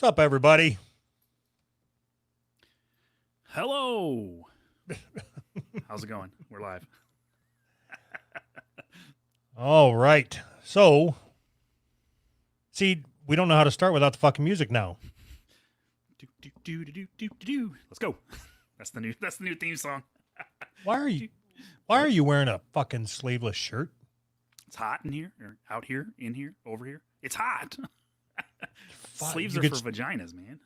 What's up, everybody? Hello. How's it going? We're live. All right. So, see, we don't know how to start without the fucking music now. Let's go. That's the new theme song. Why are you wearing a fucking sleeveless shirt? It's hot in here, or out here, in here, over here. It's hot. Sleeves you are could for vaginas, man.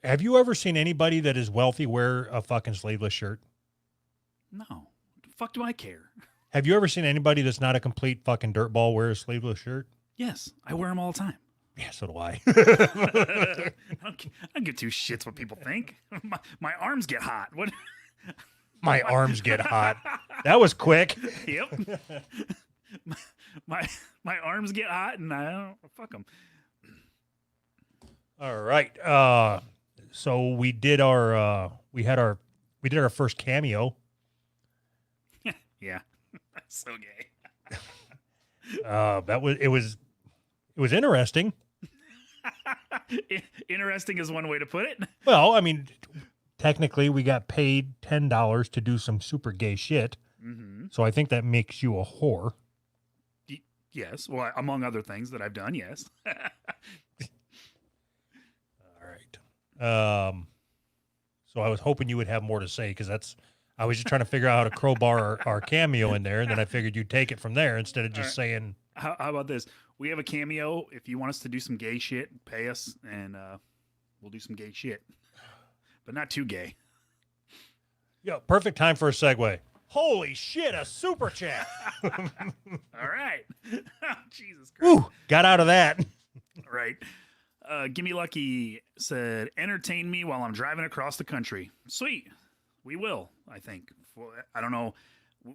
Have you ever seen anybody that is wealthy wear a fucking sleeveless shirt? No. What the fuck do I care? Have you ever seen anybody that's not a complete fucking dirtball wear a sleeveless shirt? Yes, I wear them all the time. Yeah, so do I. I don't give two shits what people think. My arms get hot. What? My arms get hot. That was quick. Yep. my arms get hot, and I don't fuck them. All right. So we did our first cameo. Yeah. So gay. It was interesting. Interesting is one way to put it. Well, I mean, technically we got paid $10 to do some super gay shit. Mm-hmm. So I think that makes you a whore. Yes. Well, among other things that I've done, yes. All right. So I was hoping you would have more to say because I was just trying to figure out how to crowbar our cameo in there, and then I figured you'd take it from there instead of just saying. How about this? We have a cameo. If you want us to do some gay shit, pay us, and we'll do some gay shit, but not too gay. Yeah, perfect time for a segue. Holy shit, a super chat. All right. Jesus Christ. Woo, got out of that. Right. Gimme Lucky said, entertain me while I'm driving across the country. Sweet. We will, I think. I don't know.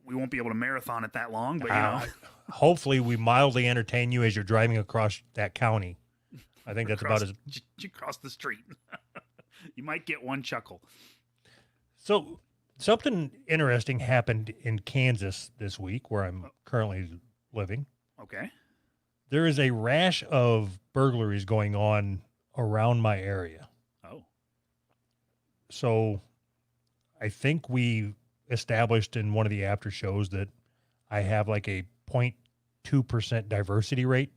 We won't be able to marathon it that long, but you know. Hopefully we mildly entertain you as you're driving across that county. I think that's about as... You cross the street. You might get one chuckle. So something interesting happened in Kansas this week where I'm currently living. Okay. There is a rash of burglaries going on around my area. Oh. So I think we established in one of the after shows that I have like a 0.2% diversity rate.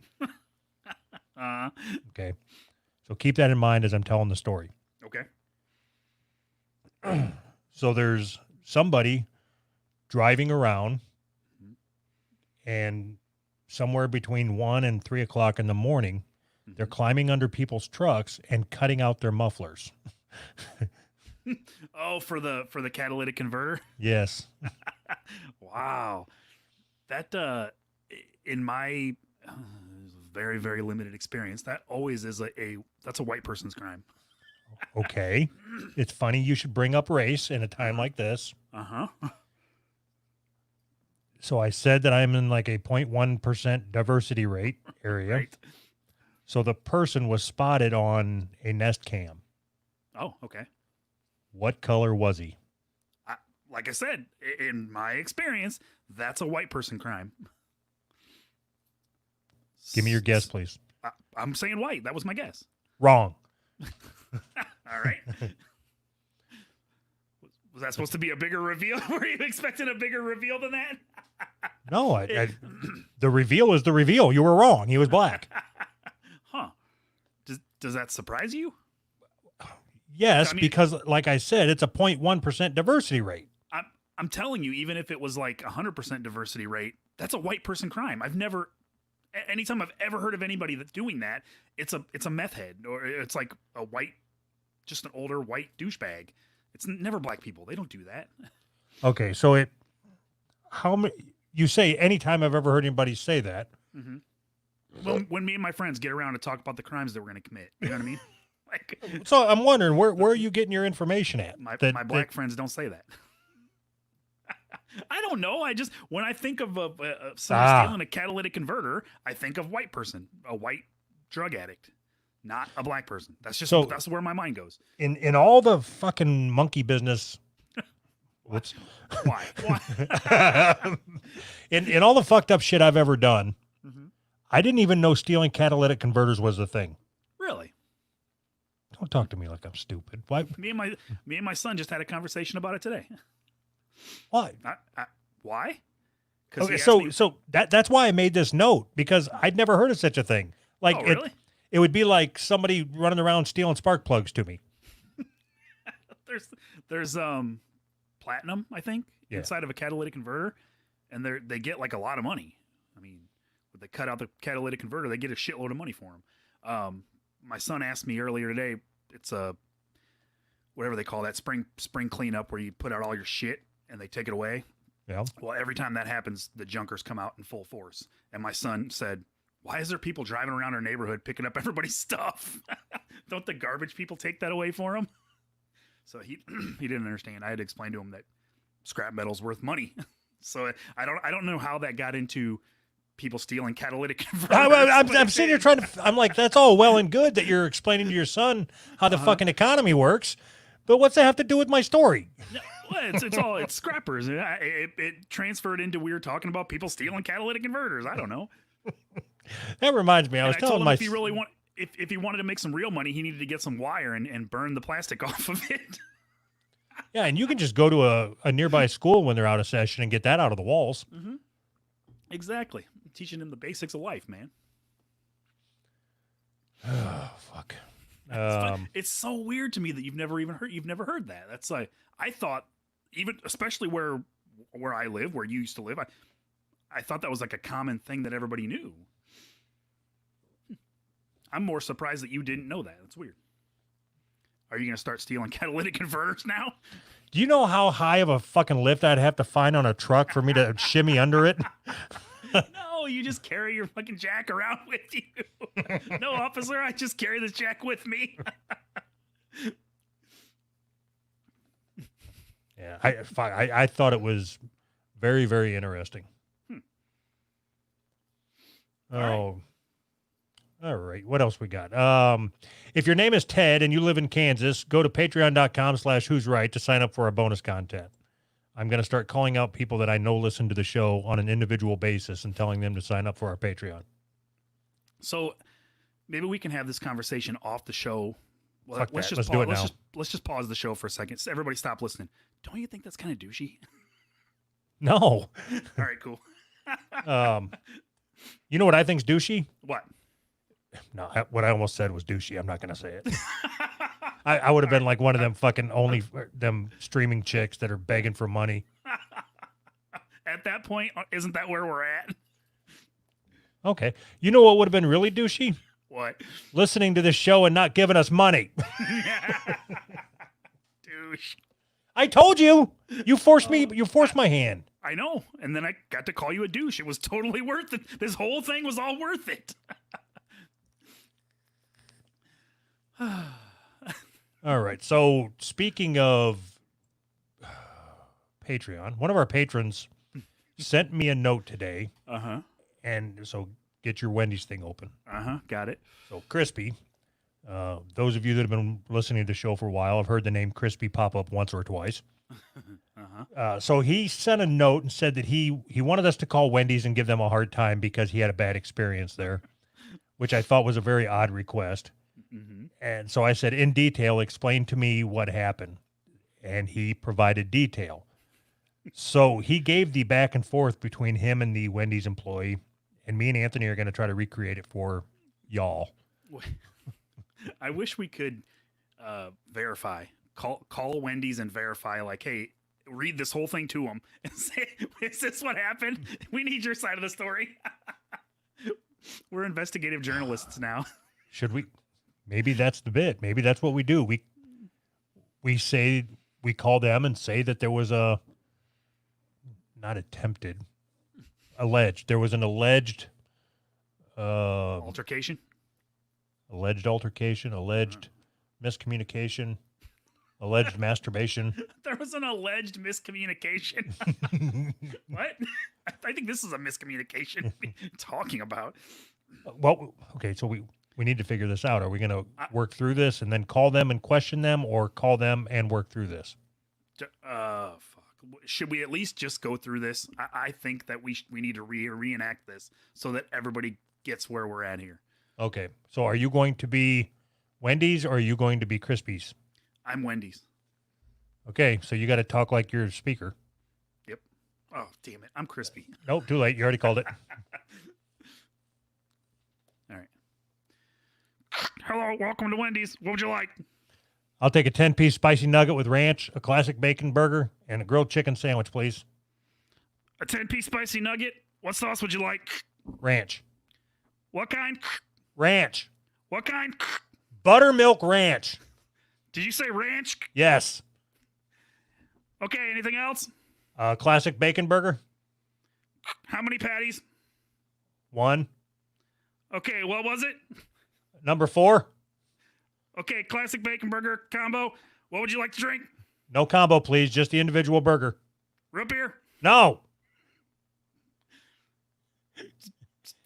Okay. So keep that in mind as I'm telling the story. Okay. So there's somebody driving around and somewhere between 1 and 3 o'clock in the morning, they're climbing under people's trucks and cutting out their mufflers. Oh, for the catalytic converter? Yes. Wow. That in my very, very limited experience, that always is that's a white person's crime. Okay. It's funny you should bring up race in a time like this. Uh-huh. So I said that I'm in like a 0.1% diversity rate area. Right. So the person was spotted on a Nest Cam. Oh, okay. What color was he? Like I said, in my experience, that's a white person crime. Give me your guess, please. I'm saying white. That was my guess. Wrong. All right. Was that supposed to be a bigger reveal? Were you expecting a bigger reveal than that? No, the reveal is the reveal. You were wrong. He was black. Huh. Does that surprise you? Yes, I mean, because like I said, it's a 0.1% diversity rate. I'm telling you, even if it was like 100% diversity rate, that's a white person crime. Anytime I've ever heard of anybody that's doing that, it's a meth head, or it's like just an older white douchebag. It's never black people. They don't do that. Okay, so you say anytime I've ever heard anybody say that. Mm-hmm. Well, when me and my friends get around to talk about the crimes that we're going to commit, you know what I mean? So I'm wondering where are you getting your information at? My black friends don't say that. I don't know. When I think of someone stealing a catalytic converter, I think of white person, a white drug addict, not a black person. That's where my mind goes. In all the fucking monkey business. Whoops. Why? in all the fucked up shit I've ever done, I didn't even know stealing catalytic converters was a thing. Really? Don't talk to me like I'm stupid. Why? Me and my son just had a conversation about it today. Why? Why? Because Okay, so that's why I made this note, because I'd never heard of such a thing. Like, oh, really? it would be like somebody running around stealing spark plugs to me. There's platinum, I think, Yeah. inside of a catalytic converter, and they get like a lot of money. I mean, when they cut out the catalytic converter, they get a shitload of money for them. My son asked me earlier today. It's a whatever they call that spring cleanup where you put out all your shit and they take it away. Yeah. Well, every time that happens, the junkers come out in full force. And my son said, "Why is there people driving around our neighborhood picking up everybody's stuff? Don't the garbage people take that away for them?" So he didn't understand. I had to explain to him that scrap metal's worth money. So I don't know how that got into people stealing catalytic converters. I'm sitting here trying to. I'm like, that's all well and good that you're explaining to your son how the fucking economy works, but what's that have to do with my story? Well, it's scrappers. It transferred into we were talking about people stealing catalytic converters. I don't know. That reminds me. I was And I told telling him my if he really if he wanted to make some real money, he needed to get some wire and burn the plastic off of it. yeah, and you can just go to a nearby school when they're out of session and get that out of the walls. Mm-hmm. Exactly. Teaching him the basics of life, man. Oh fuck. It's so weird to me that you've never heard that. That's like I thought, even especially where I live, where you used to live, I thought that was like a common thing that everybody knew. I'm more surprised that you didn't know that. That's weird. Are you going to start stealing catalytic converters now? Do you know how high of a fucking lift I'd have to find on a truck for me to shimmy under it? No, you just carry your fucking jack around with you. No, officer, I just carry this jack with me. Yeah, I thought it was very, very interesting. Oh, all right. What else we got? If your name is Ted and you live in Kansas, go to patreon.com/who's right to sign up for our bonus content. I'm going to start calling out people that I know listen to the show on an individual basis and telling them to sign up for our Patreon. So maybe we can have this conversation off the show. Well, Fuck let's that. just Let's do it pause. now. Let's just pause the show for a second. So everybody stop listening. Don't you think that's kind of douchey? No. All right, cool. You know what I think's douchey? What? No, what I almost said was douchey. I'm not going to say it. I would have been like one of them fucking them streaming chicks that are begging for money. At that point, isn't that where we're at? Okay. You know what would have been really douchey? What? Listening to this show and not giving us money. Douche. I told you. You forced me. You forced my hand. I know. And then I got to call you a douche. It was totally worth it. This whole thing was all worth it. All right. So speaking of Patreon, one of our patrons sent me a note today. Uh-huh. And so get your Wendy's thing open. Uh-huh. Got it. So Crispy, those of you that have been listening to the show for a while have heard the name Crispy pop up once or twice. Uh-huh. So he sent a note and said that he wanted us to call Wendy's and give them a hard time because he had a bad experience there, which I thought was a very odd request. Mm-hmm. And so I said, in detail, explain to me what happened. And he provided detail. So he gave the back and forth between him and the Wendy's employee. And me and Anthony are going to try to recreate it for y'all. I wish we could verify. Call Wendy's and verify, like, hey, read this whole thing to them and say, is this what happened? We need your side of the story. We're investigative journalists now. Should we? Maybe that's the bit. Maybe that's what we do. We say, we call them and say that there was there was an alleged Altercation? alleged altercation, alleged miscommunication, alleged masturbation. There was an alleged miscommunication. What? I think this is a miscommunication talking about. Well, okay, so we need to figure this out. Are we going to work through this and then call them and question them, or call them and work through this? Fuck. Should we at least just go through this? I think that we need to reenact this so that everybody gets where we're at here. Okay, so are you going to be Wendy's, or are you going to be Krispies? I'm Wendy's. Okay, so you got to talk like you're a speaker. Yep. Oh, damn it. I'm crispy. Nope, too late. You already called it. All right. Hello, welcome to Wendy's. What would you like? I'll take a 10-piece spicy nugget with ranch, a classic bacon burger, and a grilled chicken sandwich, please. A 10-piece spicy nugget. What sauce would you like? Ranch. What kind? Ranch. What kind? Buttermilk ranch. Did you say ranch? Yes. Okay, anything else? Classic bacon burger. How many patties? 1. Okay, what was it? Number 4. Okay, classic bacon burger combo. What would you like to drink? No combo, please. Just the individual burger. Root beer? No.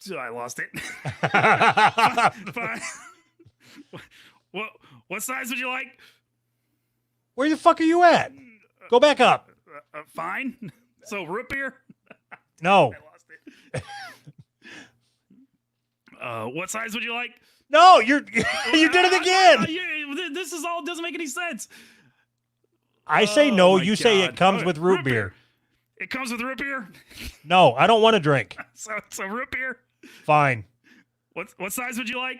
I lost it. Fine. What size would you like? Where the fuck are you at? Go back up. Fine. So root beer? No. I lost it. What size would you like? No, you did it again. This is all doesn't make any sense. I say Oh no. my You say God. it comes Okay, with root beer. It comes with root beer. No, I don't want to drink. So root beer. Fine. What size would you like?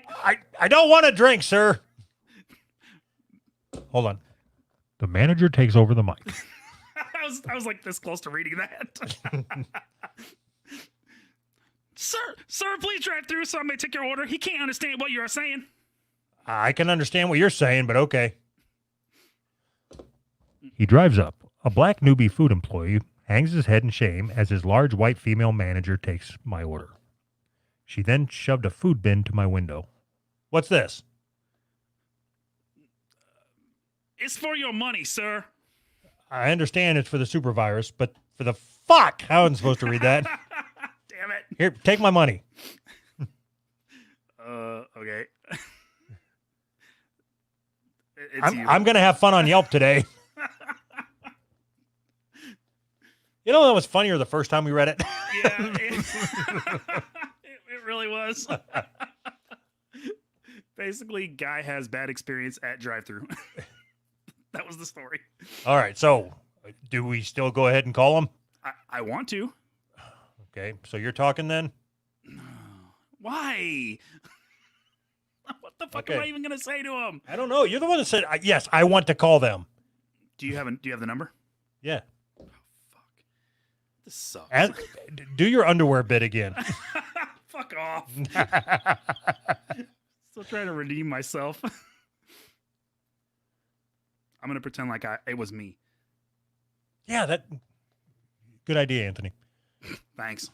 I don't want to drink, sir. Hold on. The manager takes over the mic. I was like this close to reading that. Sir, please drive through so I may take your order. He can't understand what you are saying. I can understand what you're saying, but okay. He drives up. A black newbie food employee hangs his head in shame as his large white female manager takes my order. She then shoved a food bin to my window. What's this? It's for your money, sir. I understand it's for the super virus, but for the fuck, how am I supposed to read that? Damn it. Here, take my money. Okay. I'm going to have fun on Yelp today. You know, that was funnier the first time we read it. Yeah, it really was. Basically, guy has bad experience at drive-thru. That was the story. All right, so do we still go ahead and call him? I want to. Okay, so you're talking then? Why? What the fuck Okay. am I even gonna say to him? I don't know. You're the one that said, yes, I want to call them. Do you have the number? Yeah. Fuck. This sucks. And do your underwear bit again. Fuck off. Still trying to redeem myself. I'm gonna pretend like it was me. Yeah, good idea, Anthony. Thanks.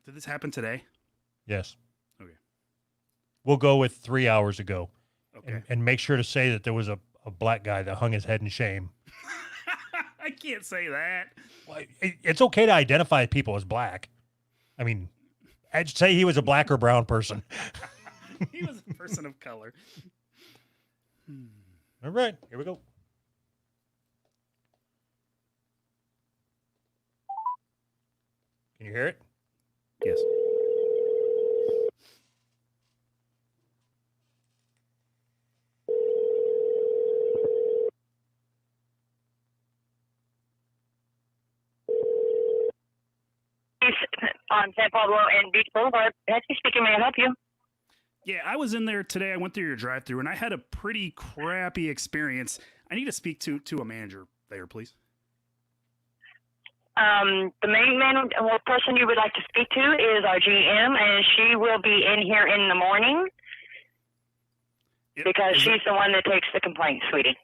Did this happen today? Yes. Okay. We'll go with 3 hours ago. Okay. And make sure to say that there was a black guy that hung his head in shame. I can't say that. Well, it's okay to identify people as black. I mean, I'd say he was a black or brown person. He was a person of color. All right, here we go. Can you hear it? Yes. On San Pablo and Beach Boulevard. Betsy speaking. May I help you? Yeah, I was in there today. I went through your drive-through, and I had a pretty crappy experience. I need to speak to a manager there, please. The main person you would like to speak to is our GM, and she will be in here in the morning because she's the one that takes the complaint, sweetie.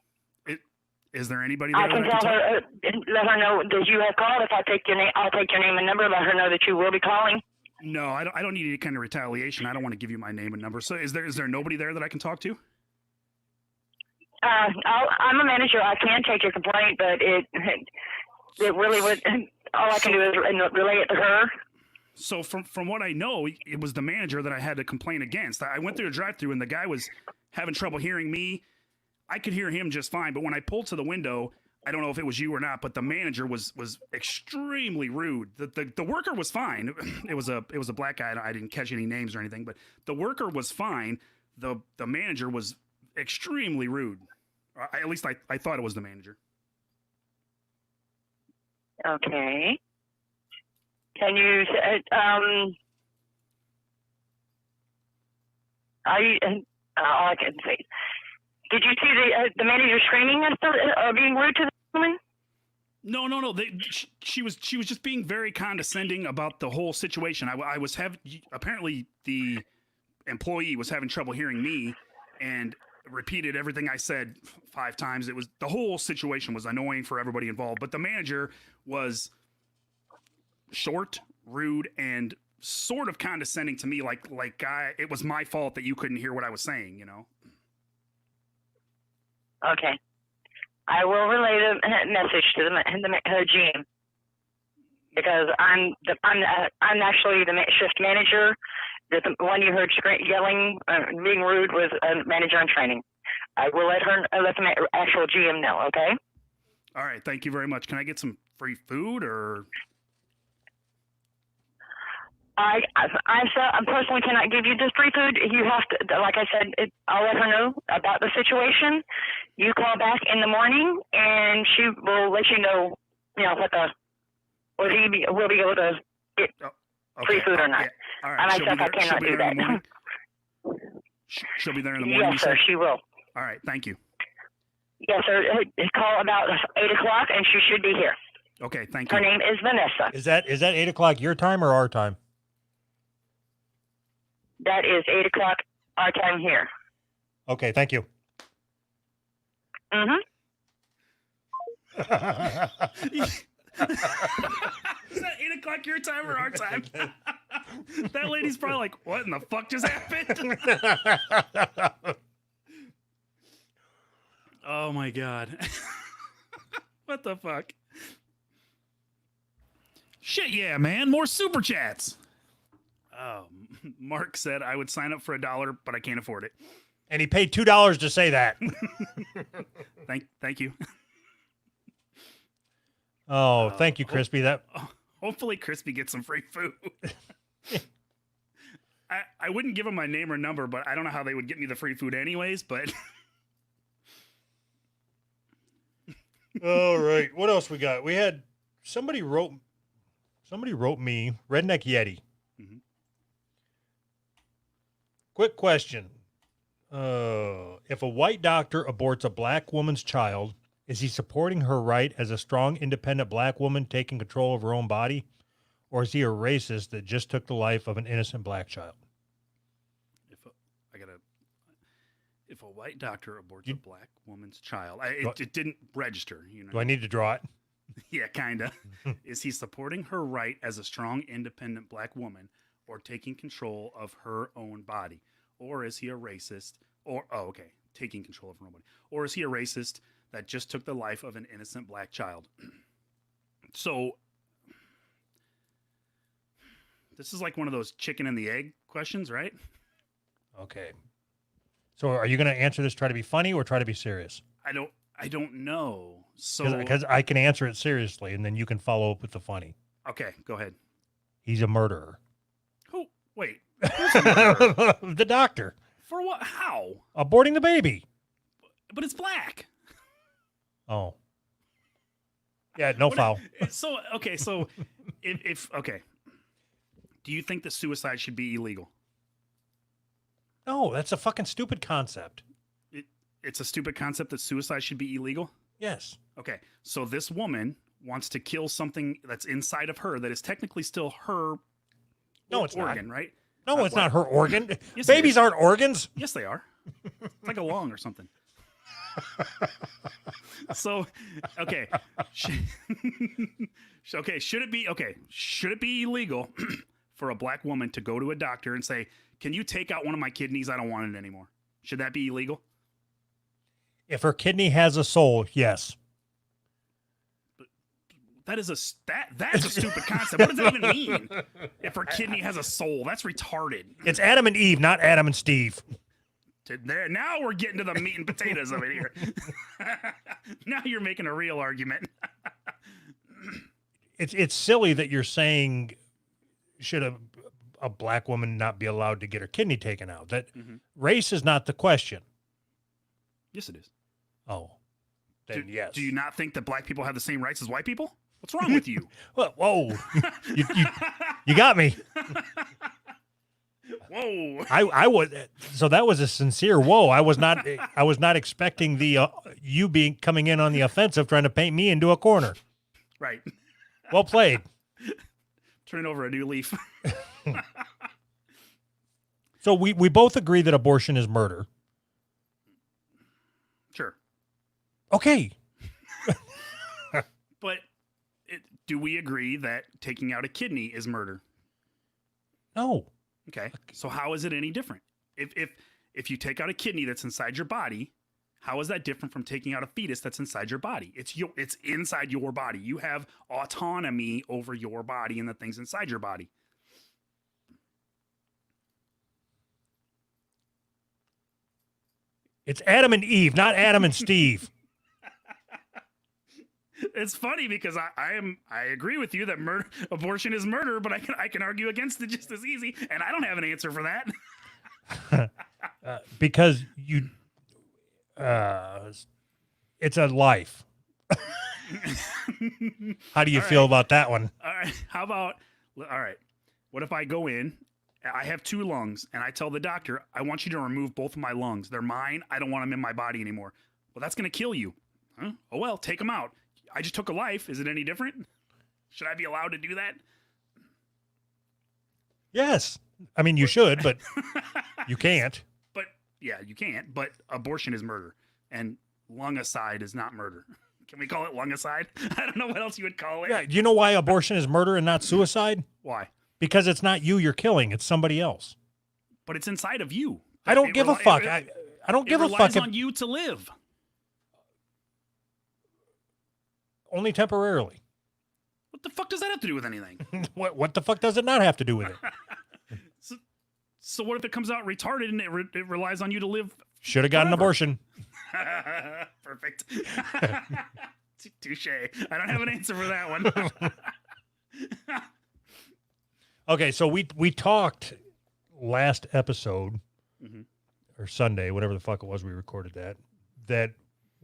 Is there anybody there? I can tell her, let her know that you have called. If I take your name, I'll take your name and number. Let her know that you will be calling. No, I don't need any kind of retaliation. I don't want to give you my name and number. So is there nobody there that I can talk to? I'm a manager. I can take your complaint, but it really would. All I can do is relay it to her. So from what I know, it was the manager that I had to complain against. I went through a drive-through and the guy was having trouble hearing me. I could hear him just fine, but when I pulled to the window, I don't know if it was you or not, but the manager was extremely rude. The worker was fine. It was a black guy. I didn't catch any names or anything, but the worker was fine. The manager was extremely rude. At least I thought it was the manager. Okay. Can you all I can say. Did you see the manager screaming and stuff, being rude to the woman? No. She was just being very condescending about the whole situation. I was apparently the employee was having trouble hearing me and repeated everything I said 5 times. The whole situation was annoying for everybody involved, but the manager was short, rude, and sort of condescending to me, like it was my fault that you couldn't hear what I was saying, you know? Okay. I will relay the message to her GM because I'm actually the shift manager. The one you heard yelling, being rude was a manager in training. I will let the actual GM know. Okay. All right. Thank you very much. Can I get some free food or? I personally cannot give you this free food. You have to, like I said, I'll let her know about the situation. You call back in the morning, and she will let you know, whether you will be able to get free food or not. Yeah. All right. And myself, I cannot do that. She'll be there in the morning. Yes, sir. She will. All right. Thank you. Yes, sir. Call about 8 o'clock, and she should be here. Okay. Thank you. Her name is Vanessa. Is that 8 o'clock your time or our time? That is 8 o'clock our time here. Okay, thank you. Mm-hmm. Is that 8 o'clock your time or our time? That lady's probably like, what in the fuck just happened? Oh my God. What the fuck? Shit, yeah, man. More super chats. Oh, Mark said I would sign up for $1, but I can't afford it. And he paid $2 to say that. Thank you. Oh, thank you, Crispy. Hopefully Crispy gets some free food. I wouldn't give him my name or number, but I don't know how they would get me the free food anyways, but All right. What else we got? We had somebody wrote me, Redneck Yeti. Mhm. Quick question. If a white doctor aborts a black woman's child, is he supporting her right as a strong, independent black woman taking control of her own body? Or is he a racist that just took the life of an innocent black child? If a white doctor aborts a black woman's child, it didn't register. You know. Do I need to draw it? Yeah, kind of. Is he supporting her right as a strong, independent black woman or taking control of her own body? Or is he a racist? Taking control of her own body. Or is he a racist that just took the life of an innocent black child? So, this is like one of those chicken and the egg questions, right? Okay. So are you going to answer this, try to be funny or try to be serious? I don't know. So Because I can answer it seriously, and then you can follow up with the funny. Okay, go ahead. He's a murderer. Who? Wait. The doctor. For what? How? Aborting the baby. But it's black. Oh. Yeah, no foul. So if do you think that suicide should be illegal? No, that's a fucking stupid concept. It's a stupid concept that suicide should be illegal? Yes. Okay, so this woman wants to kill something that's inside of her that is technically still her organ, right? No, it's not her organ. Yes, Babies aren't organs. Yes, they are. It's like a lung or something. So, okay. Should it be illegal for a black woman to go to a doctor and say, "Can you take out one of my kidneys? I don't want it anymore." Should that be illegal? If her kidney has a soul, yes. That's a stupid concept. What does that even mean? If her kidney has a soul, that's retarded. It's Adam and Eve, not Adam and Steve. There, now we're getting to the meat and potatoes of it here. Now you're making a real argument. It's silly that you're saying should a black woman not be allowed to get her kidney taken out. That race is not the question. Yes, it is. Oh, then yes. Do you not think that black people have the same rights as white people? What's wrong with you? Well, whoa, you got me. Whoa. I was, so that was a sincere whoa. I was not expecting the you being coming in on the offensive, trying to paint me into a corner. Right. Well played. Turn over a new leaf. So we both agree that abortion is murder. Sure. Okay. But do we agree that taking out a kidney is murder? No. Okay. So how is it any different? If you take out a kidney that's inside your body, how is that different from taking out a fetus that's inside your body? It's inside your body. You have autonomy over your body and the things inside your body. It's Adam and Eve, not Adam and Steve. It's funny because I agree with you that abortion is murder, but I can argue against it just as easy, and I don't have an answer for that. Because it's a life. How do you feel about that one? All right. What if I go in, I have 2 lungs, and I tell the doctor, I want you to remove both of my lungs. They're mine. I don't want them in my body anymore. Well, that's going to kill you. Huh? Oh, well, take them out. I just took a life. Is it any different? Should I be allowed to do that? Yes. I mean, you should, but you can't. But yeah, you can't. But abortion is murder, and lungicide is not murder. Can we call it lungicide? I don't know what else you would call it. Yeah. Do you know why abortion is murder and not suicide? Why? Because it's not you you're killing. It's somebody else. But it's inside of you. I don't give a fuck. I don't give a fuck. It relies on you to live. Only temporarily. What the fuck does that have to do with anything? What the fuck does it not have to do with it? So what if it comes out retarded and it relies on you to live? Should have got an abortion. Perfect. Touche. I don't have an answer for that one. Okay, so we talked last episode or Sunday, whatever the fuck it was we recorded that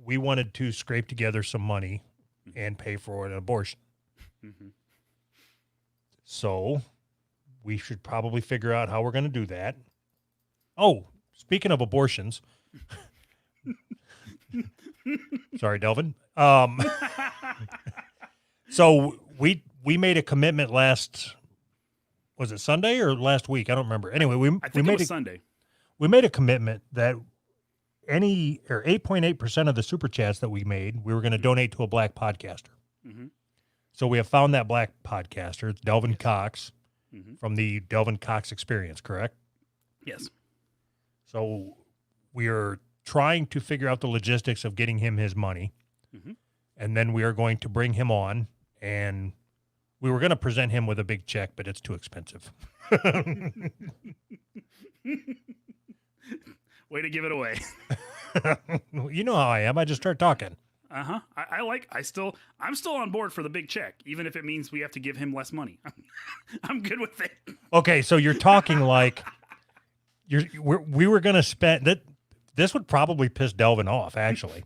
we wanted to scrape together some money and pay for an abortion. So we should probably figure out how we're going to do that. Oh, speaking of abortions. Sorry, Delvin. So we made a commitment was it Sunday or last week? I don't remember. Anyway, I think it was Sunday. We made a commitment that 8.8% of the super chats that we made, we were going to donate to a black podcaster. So we have found that black podcaster. It's Delvin Cox from the Delvin Cox Experience, correct? Yes. So we are trying to figure out the logistics of getting him his money. And then we are going to bring him on, and we were going to present him with a big check, but it's too expensive. Way to give it away. You know how I am. I just start talking. Uh-huh. I'm still on board for the big check, even if it means we have to give him less money. I'm good with it. Okay, so you're talking like we were going to spend that. This would probably piss Delvin off, actually.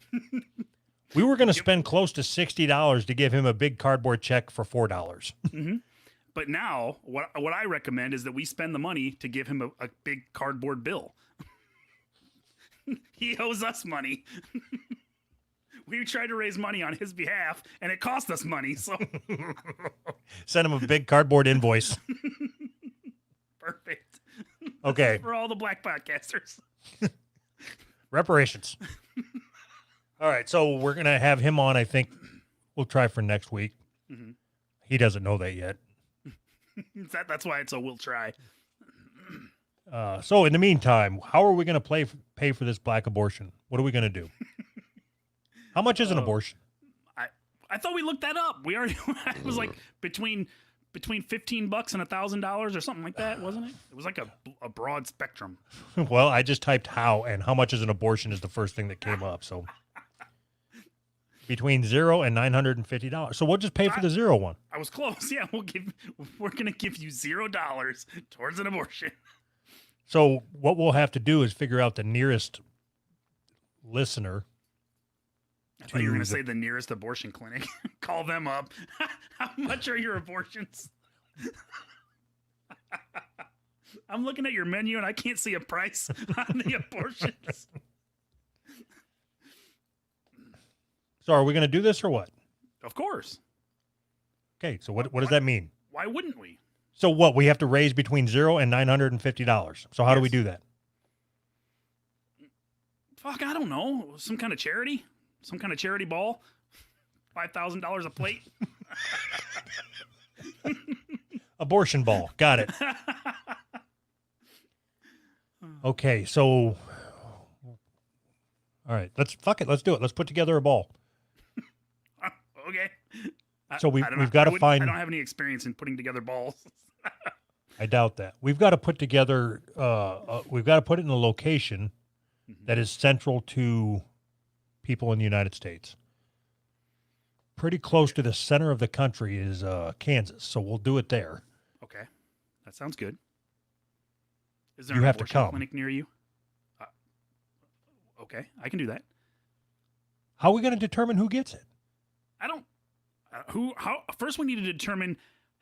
We were going to spend close to $60 to give him a big cardboard check for $4. But now, what I recommend is that we spend the money to give him a big cardboard bill. He owes us money. We tried to raise money on his behalf, and it cost us money. So send him a big cardboard invoice. Perfect. Okay. For all the black podcasters. Reparations. All right, so we're going to have him on, I think. We'll try for next week. He doesn't know that yet. That's why it's a we'll try. So in the meantime, how are we going to pay for this black abortion? What are we going to do? How much is an abortion? I thought we looked that up. We already. I was like between between $15 and $1,000 or something like that, wasn't it? It was like a broad spectrum. Well, I just typed how, and how much is an abortion is the first thing that came up. So between $0 and $950. So we'll just pay for the zero one. I was close. Yeah, we're gonna give you $0 towards an abortion. So what we'll have to do is figure out the nearest listener. I thought you were going to say the nearest abortion clinic. Call them up. How much are your abortions? I'm looking at your menu and I can't see a price on the abortions. So are we going to do this or what? Of course. Okay, so what does that mean? Why wouldn't we? So what, we have to raise between $0 and $950. So how do we Yes. do that? Fuck, I don't know. Some kind of charity? Some kind of charity ball? $5,000 a plate? Abortion ball. Got it. Okay, so all right, let's do it. Let's put together a ball. Okay. So I don't we've know. got to I find. don't have any experience in putting together balls. I doubt that. We've got to put together. We've got to put it in a location that is central to people in the United States. Pretty close to the center of the country is Kansas, so we'll do it there. Okay. That sounds good. Is there You an have to abortion come. clinic near you? Okay, I can do that. How are we going to determine who gets it? I don't. How? First, we need to determine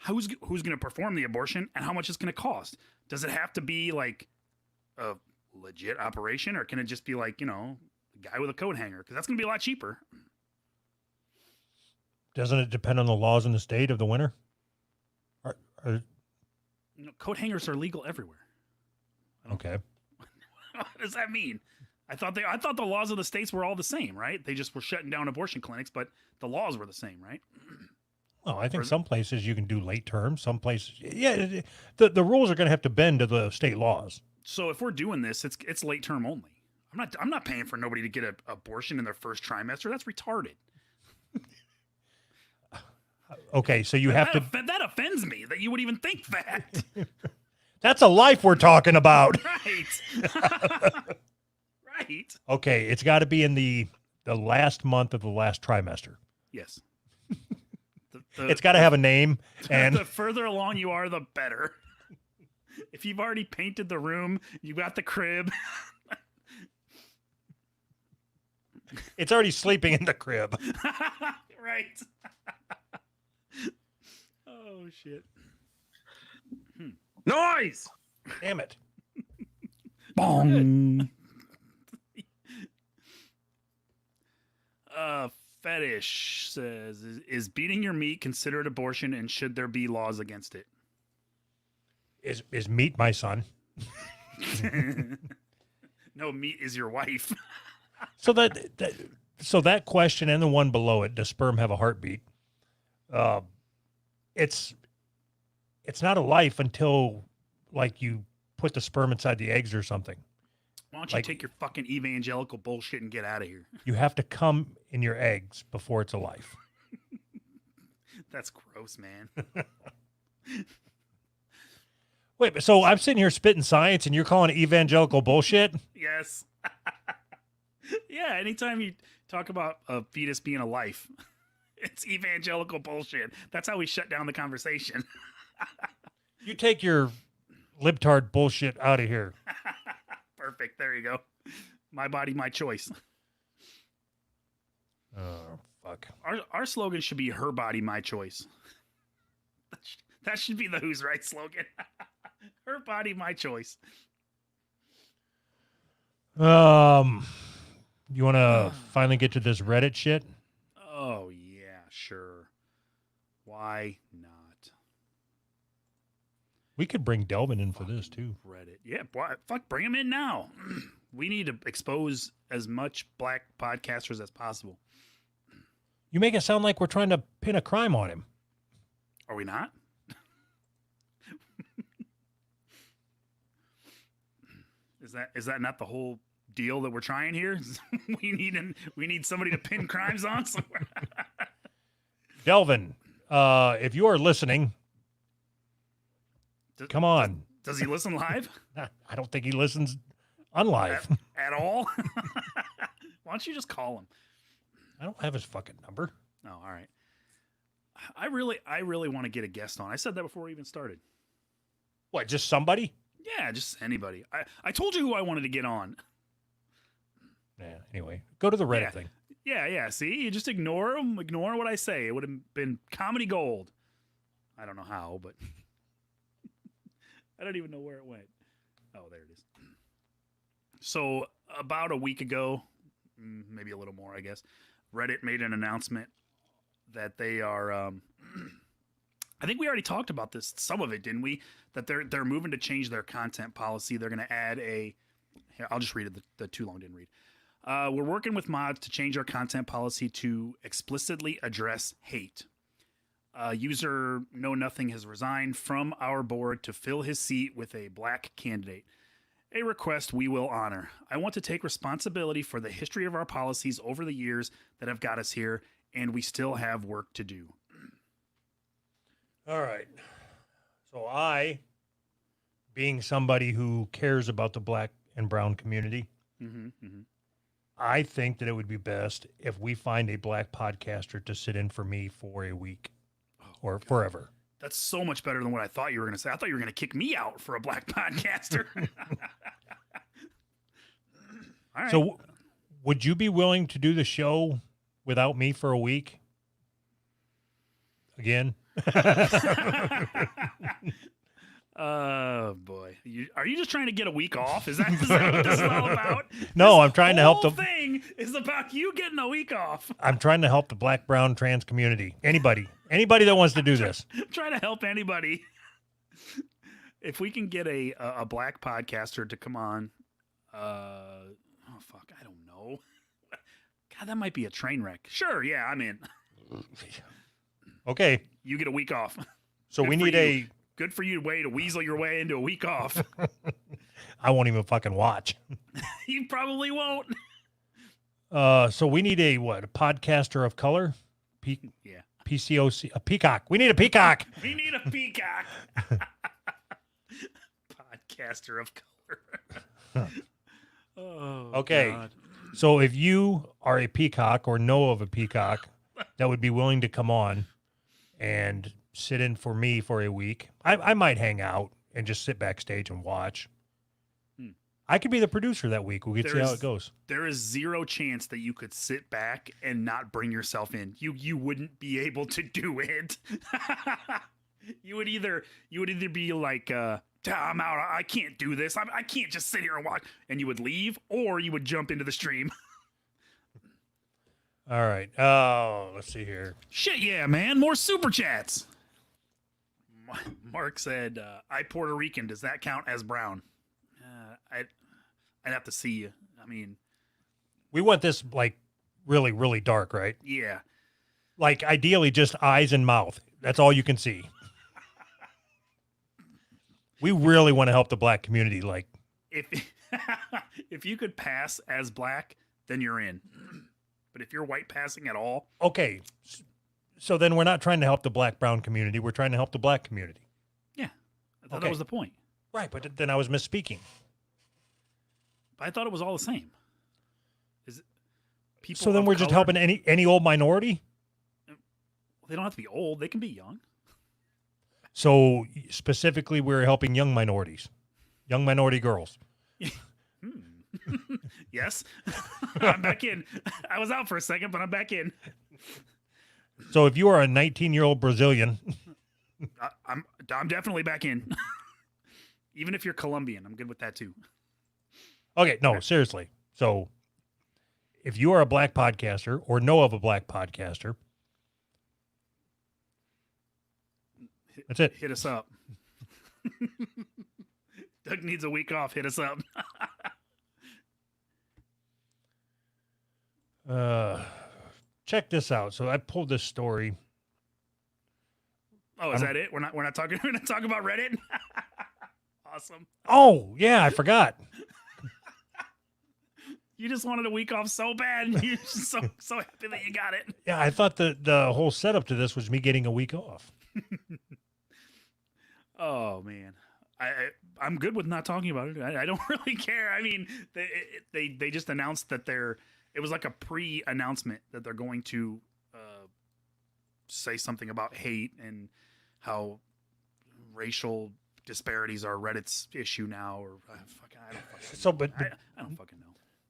who's going to perform the abortion and how much it's going to cost. Does it have to be like a legit operation, or can it just be like, you know, a guy with a coat hanger? Because that's going to be a lot cheaper. Doesn't it depend on the laws in the state of the winner? You know, coat hangers are legal everywhere. Okay. What does that mean? I thought the laws of the states were all the same, right? They just were shutting down abortion clinics, but the laws were the same, right? Well, I think Or- some places you can do late term. Some places, yeah, the rules are going to have to bend to the state laws. So if we're doing this, it's late term only. I'm not paying for nobody to get an abortion in their first trimester. That's retarded. Okay, so you have to. That offends me that you would even think that. That's a life we're talking about. Right. Right. Okay, it's got to be in the last month of the last trimester. Yes. It's got to have a name, and the further along you are, the better. If you've already painted the room, you got the crib. it's already sleeping in the crib. Right. Oh shit. Noise! Damn it! Bong. Fetish says, is beating your meat considered abortion, and should there be laws against it? Is meat my son? No, meat is your wife. So that question and the one below it, does sperm have a heartbeat? It's not a life until like you put the sperm inside the eggs or something. Why don't you Like- take your fucking evangelical bullshit and get out of here? You have to come in your eggs before it's a life. That's gross, man. Wait, so I'm sitting here spitting science and you're calling it evangelical bullshit? Yes. Yeah, anytime you talk about a fetus being a life, it's evangelical bullshit. That's how we shut down the conversation. You take your libtard bullshit out of here. Perfect. There you go. My body, my choice. Oh, fuck. Our slogan should be her body, my choice. That should be the Who's Right slogan. Her body, my choice. You want to finally get to this Reddit shit? Oh, yeah, sure. Why not? We could bring Delvin in for this too. Reddit. Yeah, boy, fuck, bring him in now. We need to expose as much black podcasters as possible. You make it sound like we're trying to pin a crime on him. Are we not? Is that not the whole deal that we're trying here? we need somebody to pin crimes on somewhere. Delvin, if you are listening Come on. Does he listen live I don't think he listens unlive. at all? Why don't you just call him? I don't have his fucking number. Oh, all right. I really want to get a guest on. I said that before we even started. What, just somebody? Yeah, just anybody. I told you who I wanted to get on. Yeah, anyway, go to the Reddit Yeah. thing. Yeah. See, you just ignore them. Ignore what I say. It would have been comedy gold. I don't know how, but I don't even know where it went. Oh, there it is. So about a week ago, maybe a little more, I guess, Reddit made an announcement that they are. I think we already talked about this. Some of it, didn't we? That they're moving to change their content policy. They're going to add a. Here, I'll just read it. The too long didn't read. We're working with mods to change our content policy to explicitly address hate. User Know Nothing has resigned from our board to fill his seat with a black candidate. A request we will honor. I want to take responsibility for the history of our policies over the years that have got us here, and we still have work to do. All right. So I, being somebody who cares about the black and brown community, I think that it would be best if we find a black podcaster to sit in for me for a week or forever. That's so much better than what I thought you were going to say. I thought you were going to kick me out for a black podcaster. All right. So would you be willing to do the show without me for a week? Again? Oh boy, are you just trying to get a week off? Is that what this is all about? No, This I'm trying to help whole the thing is about you getting a week off. I'm trying to help the black, brown, trans community. Anybody that wants to do this. I'm trying to help anybody. If we can get a black podcaster to come on, oh fuck, I don't know. God, that might be a train wreck. Sure, yeah, I'm in. Okay. You get a week off. So Good we for need you. Good for you to weasel your way into a week off. I won't even fucking watch. You probably won't. So we need a podcaster of color? Yeah. PCOC, a peacock. We need a peacock. We need a peacock. Podcaster of color. Oh, Okay. God. So if you are a peacock or know of a peacock that would be willing to come on and sit in for me for a week, I might hang out and just sit backstage and watch. I could be the producer that week. We could see how it goes. There is zero chance that you could sit back and not bring yourself in. You wouldn't be able to do it. You would either be like, I'm out. I can't do this. I can't just sit here and watch. And you would leave, or you would jump into the stream. All right. Oh, let's see here. Shit, yeah, man. More super chats. Mark said, I Puerto Rican. Does that count as brown? I'd have to see you. I mean, We want this like really, really dark, right? yeah. Like ideally just eyes and mouth. That's all you can see. We really want to help the black community. Like, If if you could pass as black, then you're in. But if you're white passing at all, okay. So then we're not trying to help the black brown community. We're trying to help the black community. yeah, I thought Okay. that was the point. Right. But then I was misspeaking. But I thought it was all the same. Is it people? So then of we're just color? helping any old minority. They don't have to be old. They can be young. So specifically, we're helping young minorities, young minority girls. Yes, I'm back in. I was out for a second, but I'm back in. So if you are a 19-year-old Brazilian, I'm definitely back in. Even if you're Colombian, I'm good with that too. okay, no, seriously. So if you are a black podcaster or know of a black podcaster, that's it. Hit us up. Doug needs a week off. Hit us up. Check this out. So I pulled this story. Oh, is that it? We're not talking about Reddit. Awesome. Oh, yeah, I forgot. You just wanted a week off so bad, and you're just so happy that you got it. Yeah, I thought the whole setup to this was me getting a week off. Oh Oh man, I'm good with not talking about it. I don't really care. I mean, they just announced that it was like a pre-announcement that they're going to say something about hate and how racial disparities are Reddit's issue now, or I don't fucking So, but I don't fucking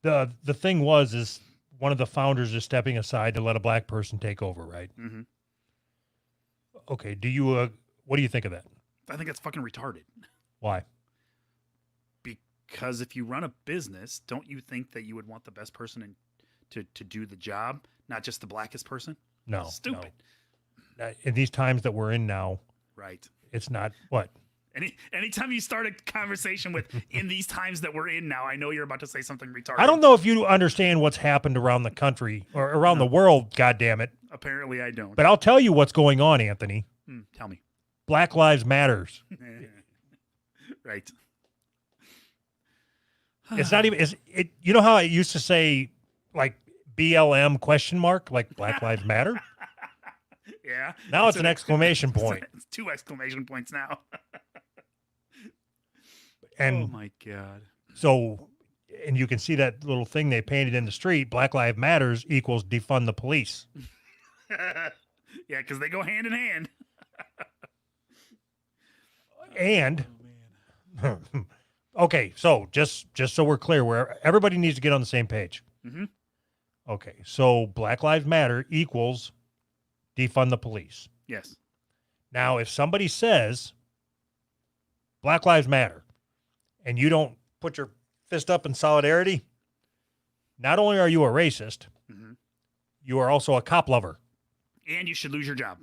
know. the thing is one of the founders is stepping aside to let a black person take over, right? Mm-hmm. Okay. What do you think of that? I think that's fucking retarded. Why? Because if you run a business, don't you think that you would want the best person to do the job, not just the blackest person? No. Stupid. No. In these times that we're in now, Right. it's not what? Anytime you start a conversation with "in these times that we're in now," I know you're about to say something retarded. I don't know if you understand what's happened around the country or around the world, God damn it. Apparently, I don't. But I'll tell you what's going on, Anthony. Tell me. Black Lives Matters. Right. It's not even. You know how it used to say like BLM ? Like Black Lives Matter. Yeah. Now it's an exclamation point. It's 2 exclamation points now. And oh my god. so, and you can see that little thing they painted in the street. Black Lives Matters equals defund the police. Yeah, because they go hand in hand. And Oh, man. okay, so just so we're clear, where everybody needs to get on the same page. Mhm. Okay, so Black Lives Matter equals defund the police. Yes. Now, if somebody says Black Lives Matter and you don't put your fist up in solidarity, not only are you a racist, Mhm. you are also a cop lover, And you should lose your job.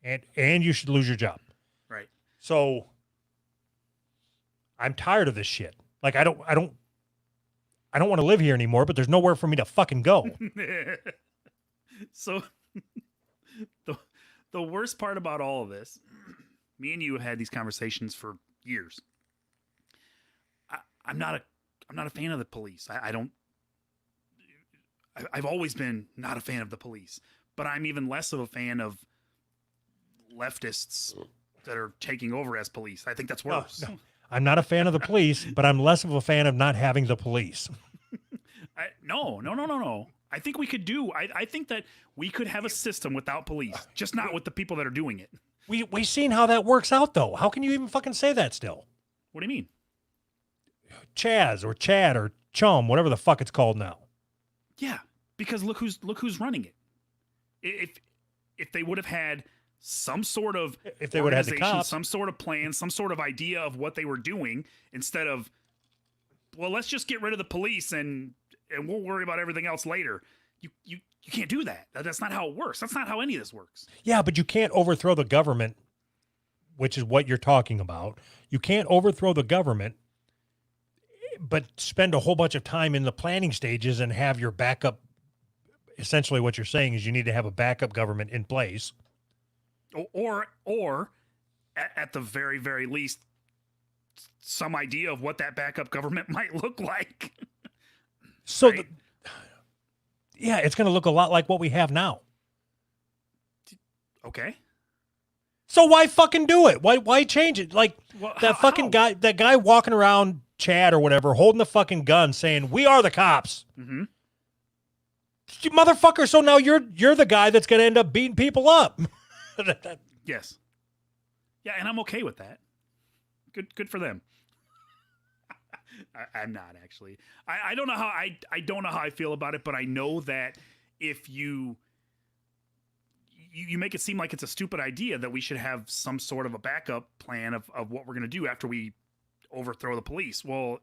and you should lose your job. Right. So I'm tired of this shit. Like I don't want to live here anymore, but there's nowhere for me to fucking go. So the worst part about all of this, me and you have had these conversations for years. I'm not a fan of the police. I've always been not a fan of the police, but I'm even less of a fan of leftists that are taking over as police. I think that's worse. No. I'm not a fan of the police, but I'm less of a fan of not having the police. No. I think we could I think that we could have a system without police, just not with the people that are doing it. We seen how that works out though. How can you even fucking say that still? What do you mean? Chaz or Chad or Chum, whatever the fuck it's called now. Yeah, because look who's running it. If they would have had some sort of If they would have had the organization, cops. some sort of plan, some sort of idea of what they were doing, instead of, well, let's just get rid of the police and we'll worry about everything else later. You can't do that. That's not how it works. That's not how any of this works. Yeah, but you can't overthrow the government, which is what you're talking about. You can't overthrow the government, but spend a whole bunch of time in the planning stages and have your backup. Essentially, what you're saying is you need to have a backup government in place. Or at the very, very least, some idea of what that backup government might look like. So, Right. yeah, it's going to look a lot like what we have now. Okay. So why fucking do it? Why change it? Like Well, that fucking guy, that guy walking around Chad or whatever, holding the fucking gun, saying we are the cops. Mm-hmm. You motherfucker! So now you're the guy that's going to end up beating people up. Yes. Yeah, and I'm okay with that. Good for them. I'm not actually. I don't know how I don't know how I feel about it, but I know that if you make it seem like it's a stupid idea that we should have some sort of a backup plan of what we're going to do after we overthrow the police. Well,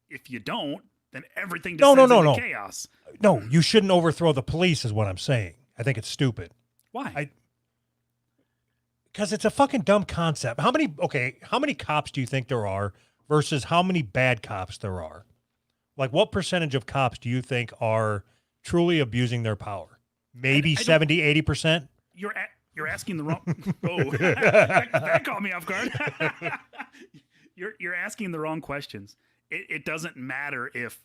if you don't, then everything No, descends no, into no. chaos. No, you shouldn't overthrow the police, is what I'm saying. I think it's stupid. Why? Because it's a fucking dumb concept. How many cops do you think there are versus how many bad cops there are? Like, what percentage of cops do you think are truly abusing their power? Maybe I don't- 70, 80%? You're asking the wrong. Oh, that caught me off guard. You're asking the wrong questions. It doesn't matter if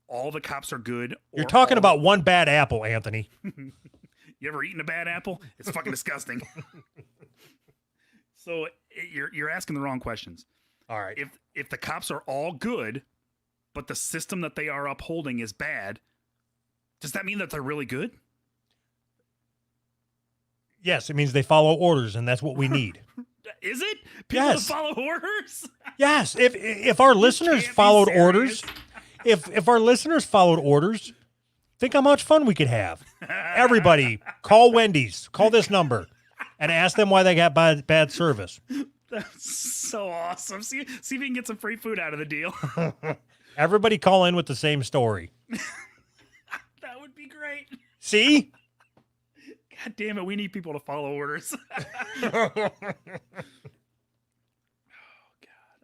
all the cops are good. Or You're talking all- about one bad apple, Anthony. You ever eaten a bad apple? It's fucking disgusting. So you're asking the wrong questions. All right. If the cops are all good, but the system that they are upholding is bad, does that mean that they're really good? Yes, it means they follow orders, and that's what we need. Is it? People Yes. that follow orders? Yes, if our listeners can't be followed serious. orders, if our listeners followed orders, think how much fun we could have. Everybody, call Wendy's, call this number, and ask them why they got bad service. That's so awesome. See if you can get some free food out of the deal. Everybody call in with the same story. That would be great. See? God damn it, we need people to follow orders.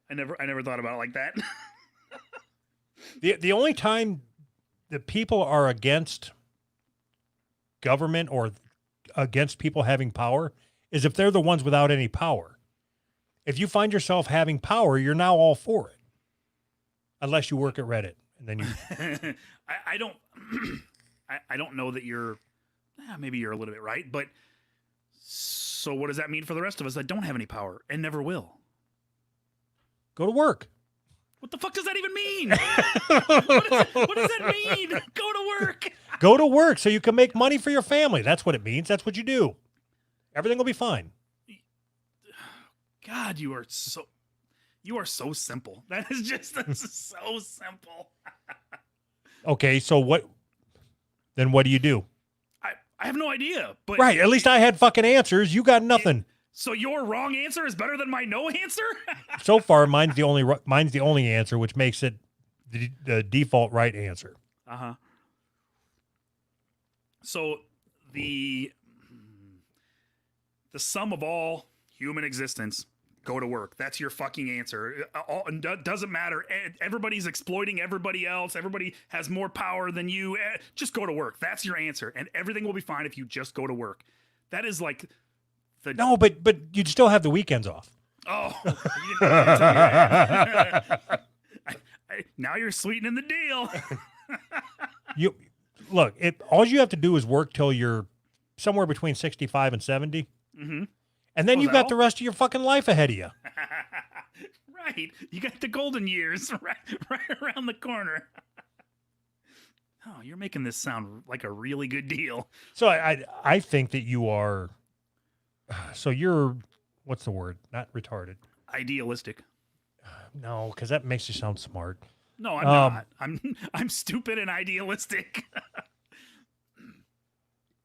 I never thought about it like that. The only time that people are against government or against people having power is if they're the ones without any power. If you find yourself having power, you're now all for it. Unless you work at Reddit. And then you I don't I don't know that you're maybe you're a little bit right, but so what does that mean for the rest of us that don't have any power and never will? go to work. What the fuck does that even mean? What does that mean? Go to work. Go to work so you can make money for your family. That's what it means. That's what you do. Everything will be fine. God, you are so simple. That's so simple. Okay, so what then what do you do? I have no idea. But Right, at least I had fucking answers. You got nothing. So your wrong answer is better than my no answer? So far, mine's the only answer, which makes it the default right answer. Uh-huh. So the sum of all human existence, go to work. That's your fucking answer. Doesn't matter. Everybody's exploiting everybody else. Everybody has more power than you. Just go to work. That's your answer. And everything will be fine if you just go to work. That is like the... No, but you'd still have the weekends off. Oh. You didn't tell me that. Now you're sweetening the deal. You look, all you have to do is work till you're somewhere between 65 and 70. Mm-hmm. And then Oh, you've is that got the all? rest of your fucking life ahead of you. Right. You got the golden years right around the corner. Oh, you're making this sound like a really good deal. So I think that you are. So you're, what's the word? Not retarded. Idealistic. No, because that makes you sound smart. No, I'm not. I'm stupid and idealistic.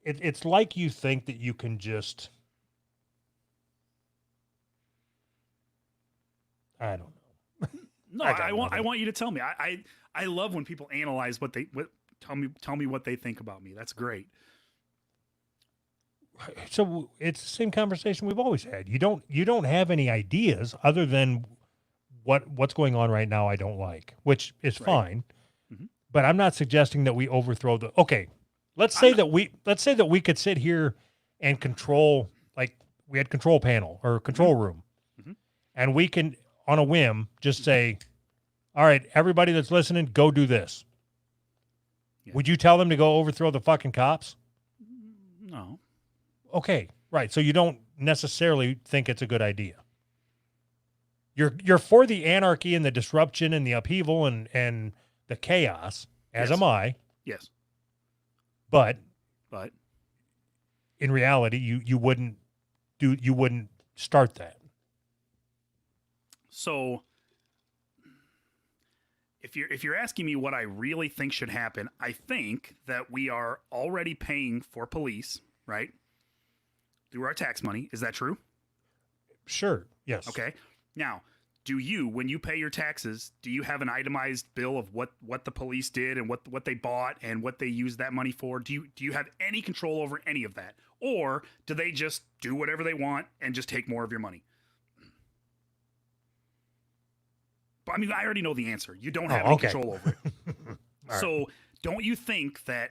It's like you think that you can just. I don't know. No, I got I nothing. want you to tell me. I love when people analyze tell me what they think about me. That's great. So it's the same conversation we've always had. You don't have any ideas other than what's going on right now I don't like, which is Right. fine. Mm-hmm. But I'm not suggesting that we overthrow the okay. Let's say that we could sit here and control, like we had control panel or control room. Mhm. And we can on a whim just say, all right, everybody that's listening, go do this. Yeah. Would you tell them to go overthrow the fucking cops? No. Okay, right. So you don't necessarily think it's a good idea. You're for the anarchy and the disruption and the upheaval and the chaos, as Yes. am I. Yes. But But in reality, you wouldn't start that. so if you're asking me what I really think should happen, I think that we are already paying for police, right? Through our tax money. Is that true? Sure. Yes. Okay. Now, when you pay your taxes, do you have an itemized bill of what the police did and what they bought and what they used that money for? Do you have any control over any of that? Or do they just do whatever they want and just take more of your money? But, I mean, I already know the answer. You don't have any okay. control over it. right. So don't you think that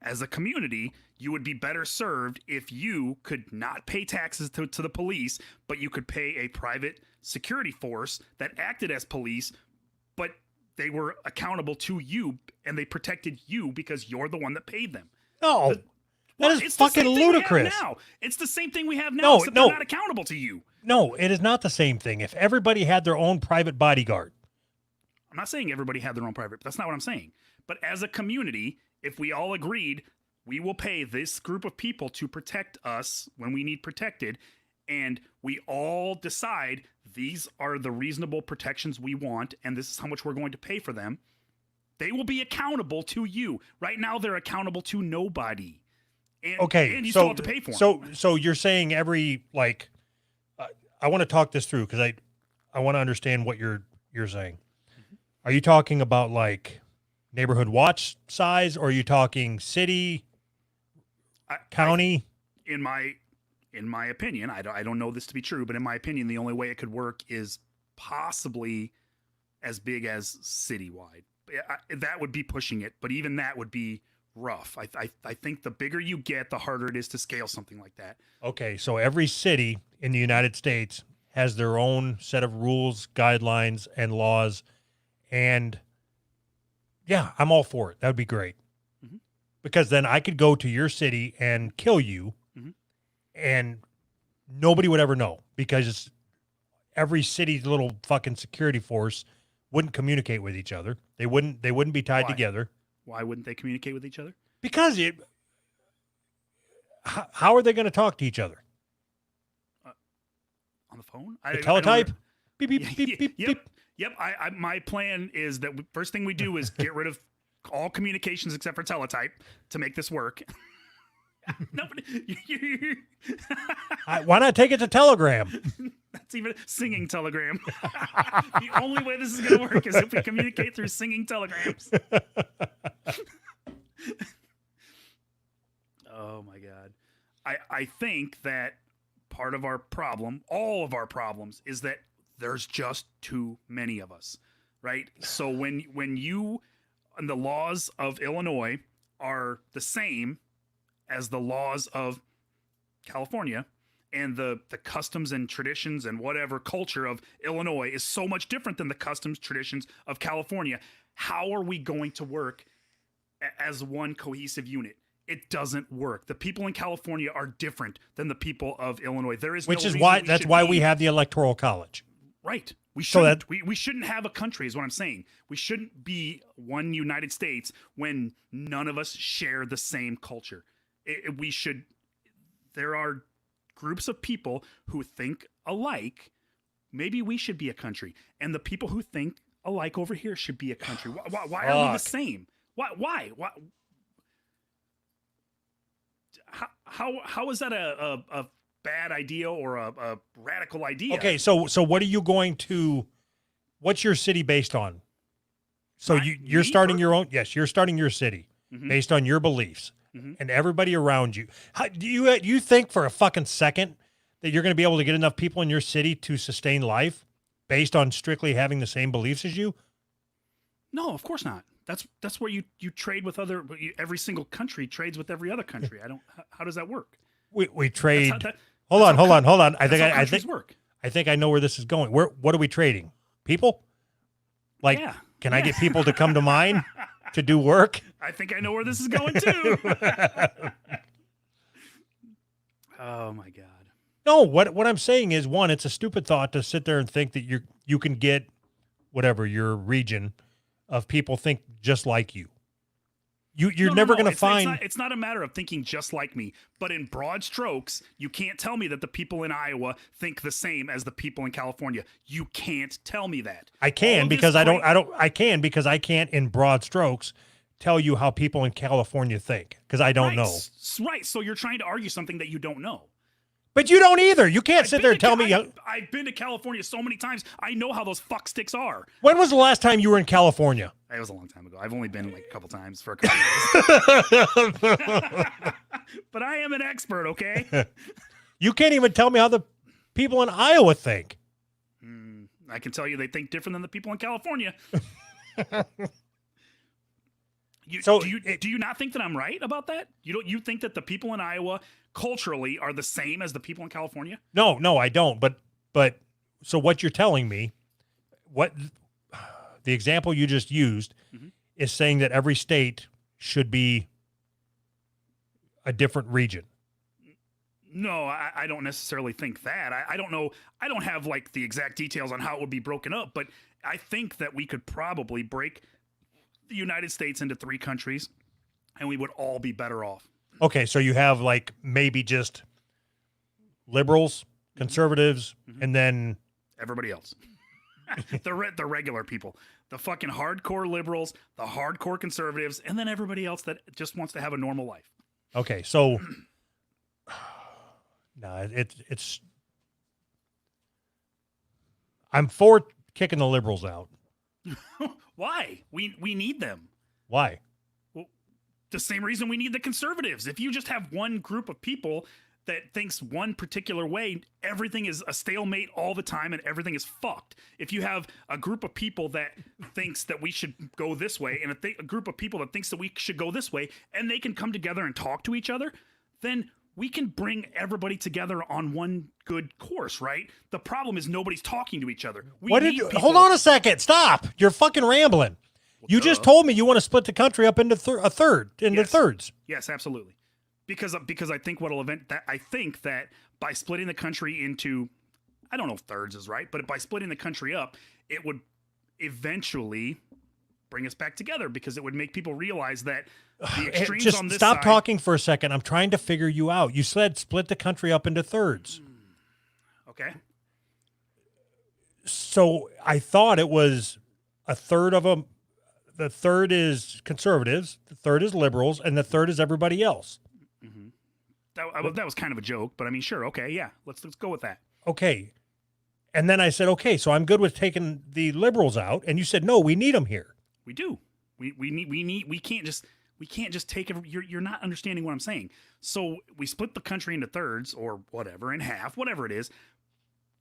as a community, you would be better served if you could not pay taxes to the police, but you could pay a private security force that acted as police, but they were accountable to you and they protected you because you're the one that paid them? No. Well, That is it's the fucking same thing we have ludicrous. now. It's the same thing we have now, No, except no. they're not accountable to you. No, it is not the same thing. If everybody had their own private bodyguard, I'm not saying everybody had their own private. That's not what I'm saying. But as a community, if we all agreed, we will pay this group of people to protect us when we need protected, and we all decide these are the reasonable protections we want, and this is how much we're going to pay for them, they will be accountable to you. Right now, they're accountable to nobody. And, okay, and you so still have to pay for them. so you're saying every I want to talk this through because I want to understand what you're saying. Are you talking about like neighborhood watch size, or are you talking city, county? In my opinion, I don't know this to be true, but in my opinion, the only way it could work is possibly as big as citywide. That would be pushing it, but even that would be rough. I think the bigger you get, the harder it is to scale something like that. Okay, so every city in the United States has their own set of rules, guidelines, and laws, and yeah, I'm all for it. That would be great. Mhm. Because then I could go to your city and kill you, Mhm. and nobody would ever know because every city's little fucking security force wouldn't communicate with each other. They wouldn't be tied Why? together Why wouldn't they communicate with each other? because how are they going to talk to each other? On the phone? The teletype? Beep, beep, Yeah, beep, beep, yep. beep. Yep. My plan is that first thing we do is get rid of all communications except for teletype to make this work. Nobody. Why not take it to Telegram? That's even singing telegram. The only way this is going to work is if we communicate through singing telegrams. Oh my God. I think that part of our problem, all of our problems, is that there's just too many of us, right? So when you and the laws of Illinois are the same as the laws of California, and the customs and traditions and whatever culture of Illinois is so much different than the customs, traditions of California, how are we going to work as one cohesive unit? It doesn't work. The people in California are different than the people of Illinois. There is Which no is reason why we that's should why be- we have the Electoral College. Right. We So shouldn't. We shouldn't have a country, is what I'm saying. We shouldn't be one United States when none of us share the same culture. We should. There are groups of people who think alike. Maybe we should be a country, and the people who think alike over here should be a country. Why are we the Fuck. same? Why? How is that a bad idea or a radical idea? Okay, so what are you going to? What's your city based on? So you're Me starting your own. Yes, you're starting your city Mhm. based on your beliefs Mhm. and everybody around you. How, do you think for a fucking second that you're going to be able to get enough people in your city to sustain life based on strictly having the same beliefs as you? No, of course not. That's where you trade with other. Every single country trades with every other country. I don't. How does that work? We trade. Hold hold on. I I think work. I think I know where this is going. What are we trading? People? Like, Yeah. can I get people to come to mine to do work? I think I know where this is going too. Oh my God. No, what I'm saying is, one, it's a stupid thought to sit there and think that you can get whatever your region of people think just like you. You're No, never going to it's find. It's not a matter of thinking just like me, but in broad strokes, you can't tell me that the people in Iowa think the same as the people in California. You can't tell me that. I All can of this because I don't. great- I can because I can't in broad strokes tell you how people in California think because I don't Right, know. Right. So you're trying to argue something that you don't know. But you don't either. You can't sit I've there been and tell to me. I've been to California so many times. I know how those fuck sticks are. When was the last time you were in California? It was a long time ago. I've only been like a couple times for a couple days. But I am an expert, okay? You can't even tell me how the people in Iowa think. I can tell you they think different than the people in California. So do you not think that I'm right about that? You think that the people in Iowa culturally are the same as the people in California? No, I don't. But so what you're telling me, what the example you just used Mhm. is saying that every state should be a different region. No, I don't necessarily think that. I don't know. I don't have like the exact details on how it would be broken up, but I think that we could probably break the United States into 3 countries and we would all be better off. Okay, so you have like maybe just liberals, conservatives, and then Everybody else. the regular people. The fucking hardcore liberals, the hardcore conservatives, and then everybody else that just wants to have a normal life. okay, so no, it's I'm for kicking the liberals out. Why? We need them. Why? The same reason we need the conservatives. If you just have one group of people that thinks one particular way, everything is a stalemate all the time and everything is fucked. If you have a group of people that thinks that we should go this way and a group of people that thinks that we should go this way, and they can come together and talk to each other, then we can bring everybody together on one good course, right? The problem is nobody's talking to each other. Hold on a second. Stop. You're fucking rambling. You just told me you want to split the country up into thirds. Yes, absolutely. Because I think I think that by splitting the country into, I don't know if thirds is right, but by splitting the country up, it would eventually bring us back together because it would make people realize that the extremes Just on this stop side, talking for a second. I'm trying to figure you out. You said split the country up into thirds. Okay. So I thought it was a third of them. The third is conservatives, the third is liberals, and the third is everybody else. That was kind of a joke, but I mean, sure, okay, yeah, let's go with that. Okay. And then I said, okay, so I'm good with taking the liberals out. And you said, no, we need them here. We do. We can't just take it. You're not understanding what I'm saying. So we split the country into thirds or whatever, in half, whatever it is.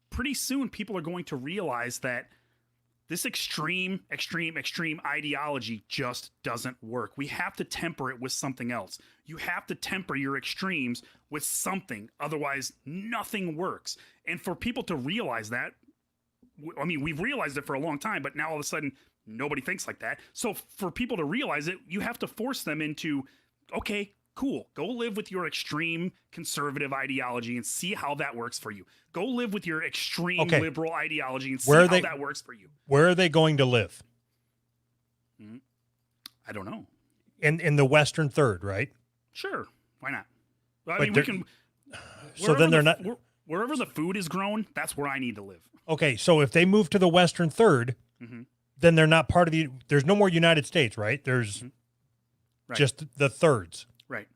Pretty soon, people are going to realize that this extreme ideology just doesn't work. We have to temper it with something else. You have to temper your extremes with something. Otherwise, nothing works. And for people to realize that, I mean, we've realized it for a long time, but now all of a sudden, nobody thinks like that. So for people to realize it, you have to force them into, okay, cool. Go live with your extreme conservative ideology and see how that works for you. Go live with your extreme liberal ideology and see how that works for you. Where are they going to live? I don't know. In the Western third, right? Sure. Why not? I But mean, we can. So then they're not. Wherever the food is grown, that's where I need to live. Okay, so if they move to the Western third, then they're not part of the. There's no more United States, right? There's just the thirds. Right.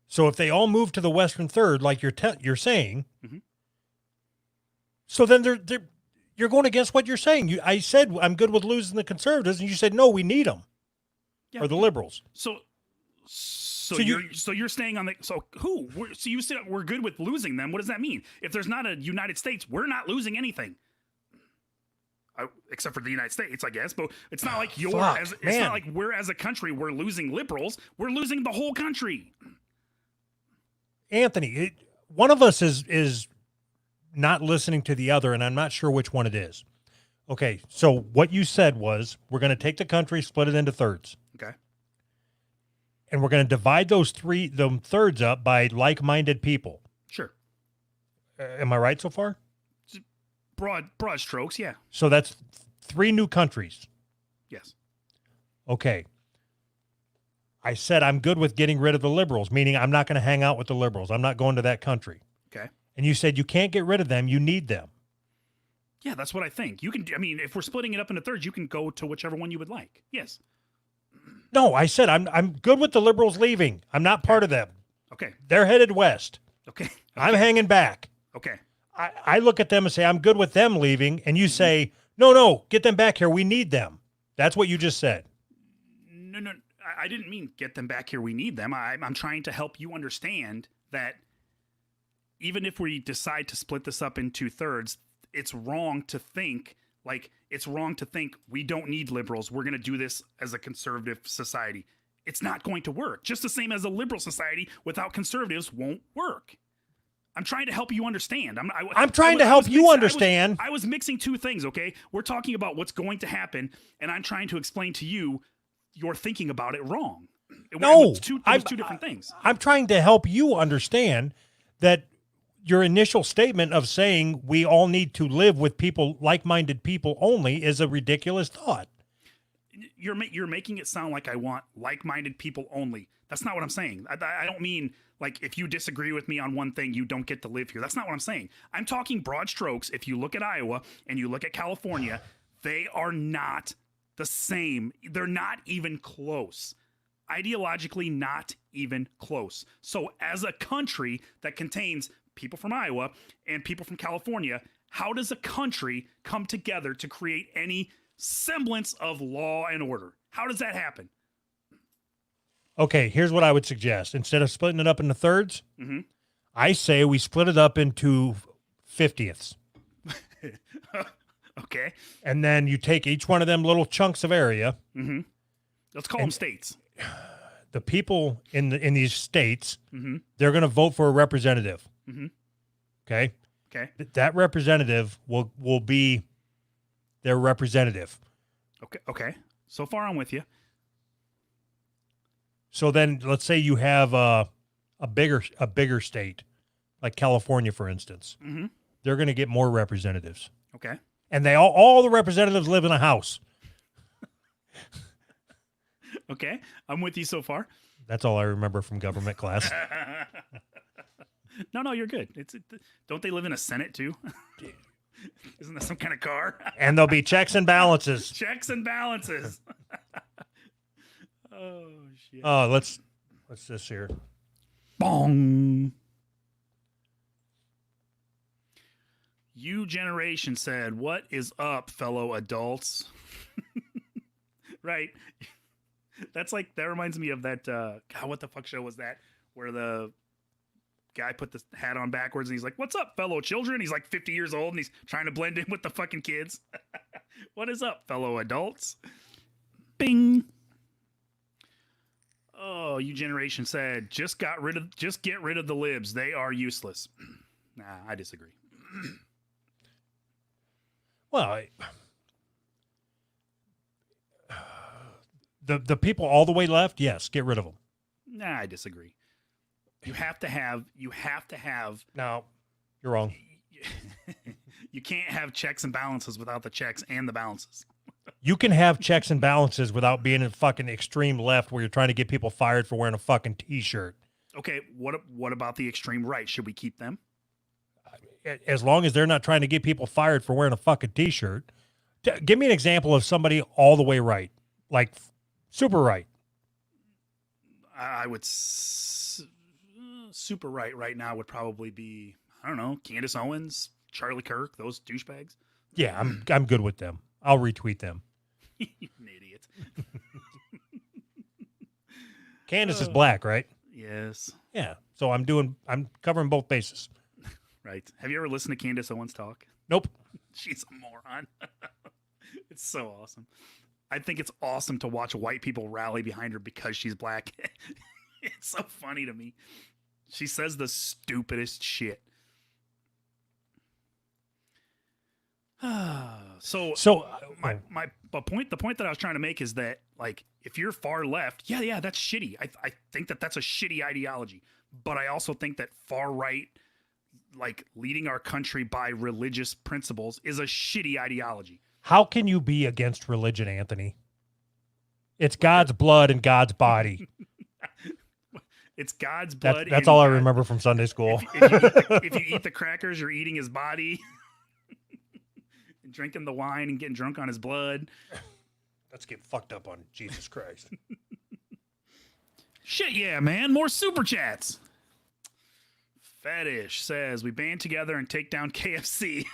So if they all move to the Western third, like you're saying, so then you're going against what you're saying. I said I'm good with losing the conservatives, and you said no, we need them, or the liberals. So you're staying on the so you said we're good with losing them. What does that mean? If there's not a United States, we're not losing anything. Except for the United States, I guess, but it's not like it's not like we're as a country we're losing liberals. We're losing the whole country. Anthony, one of us is not listening to the other, and I'm not sure which one it is. Okay, so what you said was we're going to take the country, split it into thirds. Okay. And we're going to divide those thirds up by like-minded people. Sure. Am I right so far? Broad strokes, yeah. So that's 3 new countries. Yes. Okay. I said I'm good with getting rid of the liberals, meaning I'm not going to hang out with the liberals. I'm not going to that country. Okay. And you said you can't get rid of them. You need them. Yeah, that's what I think. You can. I mean, if we're splitting it up into thirds, you can go to whichever one you would like. Yes. No, I said I'm good with the liberals leaving. I'm not part of them. Okay. They're headed west. Okay. I'm hanging back. Okay. I look at them and say I'm good with them leaving, and you say no, get them back here. We need them. That's what you just said. No, I didn't mean get them back here. We need them. I'm trying to help you understand that even if we decide to split this up into thirds, it's wrong to think we don't need liberals. We're going to do this as a conservative society. It's not going to work. Just the same as a liberal society without conservatives won't work. I'm trying to help you understand. I'm trying to help you understand. I was mixing two things, okay? We're talking about what's going to happen, and I'm trying to explain to you you're thinking about it wrong. It was two different things. I'm trying to help you understand that your initial statement of saying we all need to live with people, like-minded people only, is a ridiculous thought. You're making it sound like I want like-minded people only. That's not what I'm saying. I don't mean like if you disagree with me on one thing, you don't get to live here. That's not what I'm saying. I'm talking broad strokes. If you look at Iowa and you look at California, they are not the same. They're not even close. Ideologically, not even close. So as a country that contains people from Iowa and people from California, how does a country come together to create any semblance of law and order? How does that happen? Okay, here's what I would suggest. Instead of splitting it up into thirds, Mm-hmm. I say we split it up into 50ths. Okay. And then you take each one of them little chunks of area. Mm-hmm. Let's call them states. The people in these states, Mm-hmm. they're going to vote for a representative. Mm-hmm. Okay? Okay. That representative will be their representative. Okay. Okay. So far, I'm with you. So then let's say you have a bigger state, like California, for instance. Mm-hmm. They're going to get more representatives. Okay. And they all the representatives live in a house. Okay. I'm with you so far. That's all I remember from government class. No, you're good. Don't they live in a Senate too? Isn't that some kind of car? And there'll be checks and balances. Checks and balances. Oh shit. Oh, let's this here. Bong. You generation said, "What is up, fellow adults?" Right. That's like that reminds me of that God, what the fuck show was that? Where the guy put the hat on backwards and he's like, "What's up, fellow children?" He's like 50 years old and he's trying to blend in with the fucking kids. What is up, fellow adults? Bing. Oh, you generation said, just get rid of the libs. They are useless. Nah, I disagree. Well, the people all the way left, yes, get rid of them. Nah, I disagree. You have to have No, you're wrong. you can't have checks and balances without the checks and the balances. You can have checks and balances without being in fucking extreme left where you're trying to get people fired for wearing a fucking T-shirt. Okay, what about the extreme right? Should we keep them? As long as they're not trying to get people fired for wearing a fucking T-shirt. Give me an example of somebody all the way right, like super right. I would super right now would probably be, I don't know, Candace Owens, Charlie Kirk, those douchebags. Yeah, I'm good with them. I'll retweet them. You an idiot. Candace is black, right? Yes. Yeah. So I'm covering both bases. Right. Have you ever listened to Candace Owens talk? Nope. She's a moron. It's so awesome. I think it's awesome to watch white people rally behind her because she's black. It's so funny to me. She says the stupidest shit. So the point that I was trying to make is that, like, if you're far left, yeah, that's shitty. I think that's a shitty ideology. But I also think that far right, like leading our country by religious principles, is a shitty ideology. How can you be against religion, Anthony? It's God's blood and God's body. It's God's blood. That's all I remember from Sunday school. If you eat the crackers, you're eating his body. And drinking the wine and getting drunk on his blood. Let's get fucked up on Jesus Christ. Shit, yeah, man. More super chats. Fetish says, we band together and take down KFC.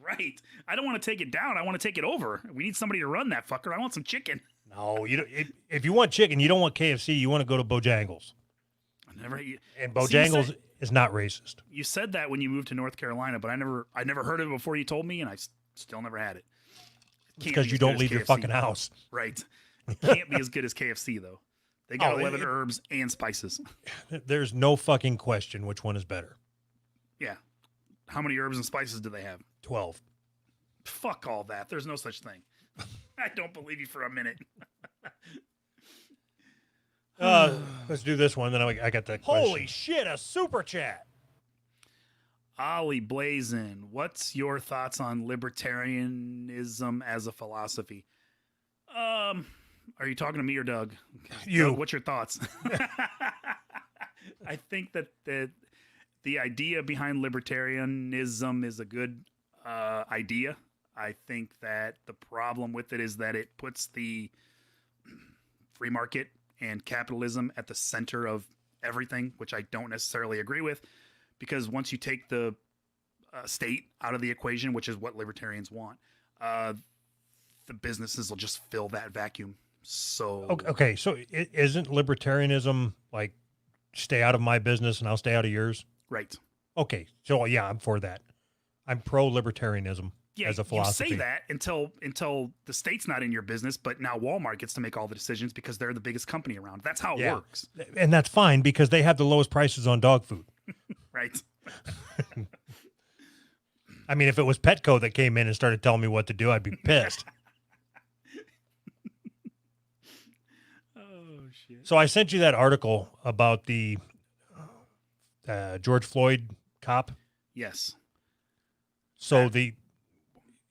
Right. I don't want to take it down. I want to take it over. We need somebody to run that fucker. I want some chicken. No, you don't. If you want chicken, you don't want KFC. You want to go to Bojangles. And Bojangles is not racist. You said that when you moved to North Carolina, but I never heard of it before you told me, and I still never had it. Because you don't leave your fucking house. Right. It can't be as good as KFC, though. They got 11 herbs and spices. There's no fucking question which one is better. Yeah. How many herbs and spices do they have? 12. Fuck all that. There's no such thing. I don't believe you for a minute. Let's do this one. Then I got that. Holy shit! A super chat. Ollie Blazin, what's your thoughts on libertarianism as a philosophy? Are you talking to me or Doug? You. Doug, what's your thoughts? I think that the idea behind libertarianism is a good idea. I think that the problem with it is that it puts the free market and capitalism at the center of everything, which I don't necessarily agree with, because once you take the state out of the equation, which is what libertarians want, the businesses will just fill that vacuum. So Okay, so isn't libertarianism like stay out of my business and I'll stay out of yours? right. Okay, so yeah, I'm for that. I'm pro libertarianism Yeah, as a philosophy. you say that until the state's not in your business, but now Walmart gets to make all the decisions because they're the biggest company around. That's how it Yeah. works, And that's fine because they have the lowest prices on dog food. right? I mean, if it was Petco that came in and started telling me what to do, I'd be pissed. Oh shit! So I sent you that article about the George Floyd cop. Yes, So That- it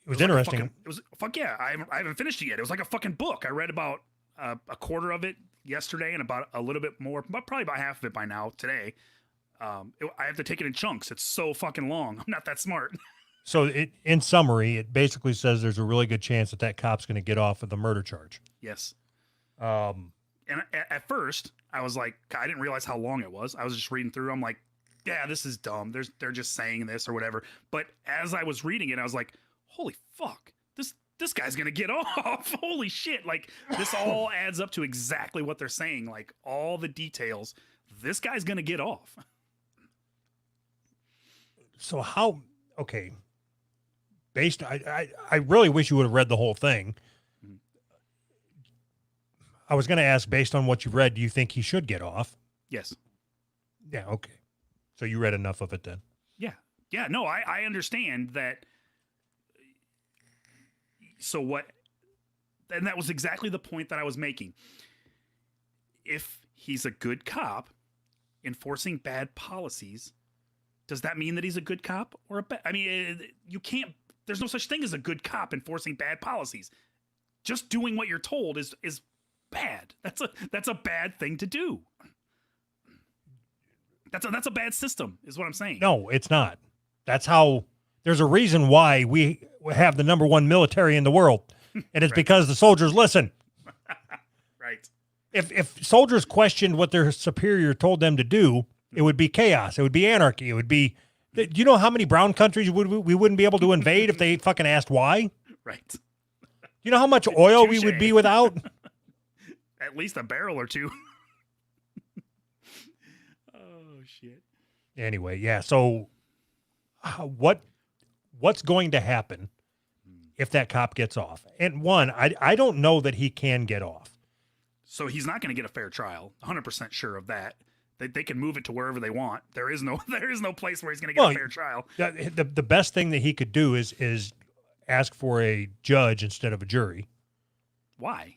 was like a interesting. fucking- it was fuck yeah. I haven't finished it yet. It was like a fucking book. I read about a quarter of it yesterday and about a little bit more, but probably about half of it by now today. I have to take it in chunks. It's so fucking long. I'm not that smart. So in summary, it basically says there's a really good chance that that cop's going to get off of the murder charge. Yes. Um, And at first, I was like, I didn't realize how long it was. I was just reading through. I'm like, yeah, this is dumb. They're just saying this or whatever. But as I was reading it, I was like, holy fuck, this guy's gonna get off. Holy shit! Like this all adds up to exactly what they're saying. Like all the details. This guy's gonna get off. so how? Okay. I really wish you would have read the whole thing. Mhm. I was going to ask, based on what you read, do you think he should get off? Yes. Yeah. Okay. So you read enough of it then. Yeah. No, I understand that. So what? And that was exactly the point that I was making. If he's a good cop enforcing bad policies, does that mean that he's a good cop or a bad? I mean, you can't. There's no such thing as a good cop enforcing bad policies. Just doing what you're told is bad. That's a bad thing to do. That's a bad system, is what I'm saying. No, it's not. That's how. There's a reason why we have the #1 military in the world, and it's Right. because the soldiers listen. Right. If soldiers questioned what their superior told them to do, it would be chaos. It would be anarchy. It would be. Do you know how many brown countries we wouldn't be able to invade if they fucking asked why? Right. You know how much oil we would Touche. be without? At least a barrel or two. Oh shit. Anyway, yeah. So, what's going to happen if that cop gets off? And one, I don't know that he can get off. So he's not going to get a fair trial. 100% sure of that. They can move it to wherever they want. There is no place where he's going to get a fair trial. The best thing that he could do is ask for a judge instead of a jury, Why?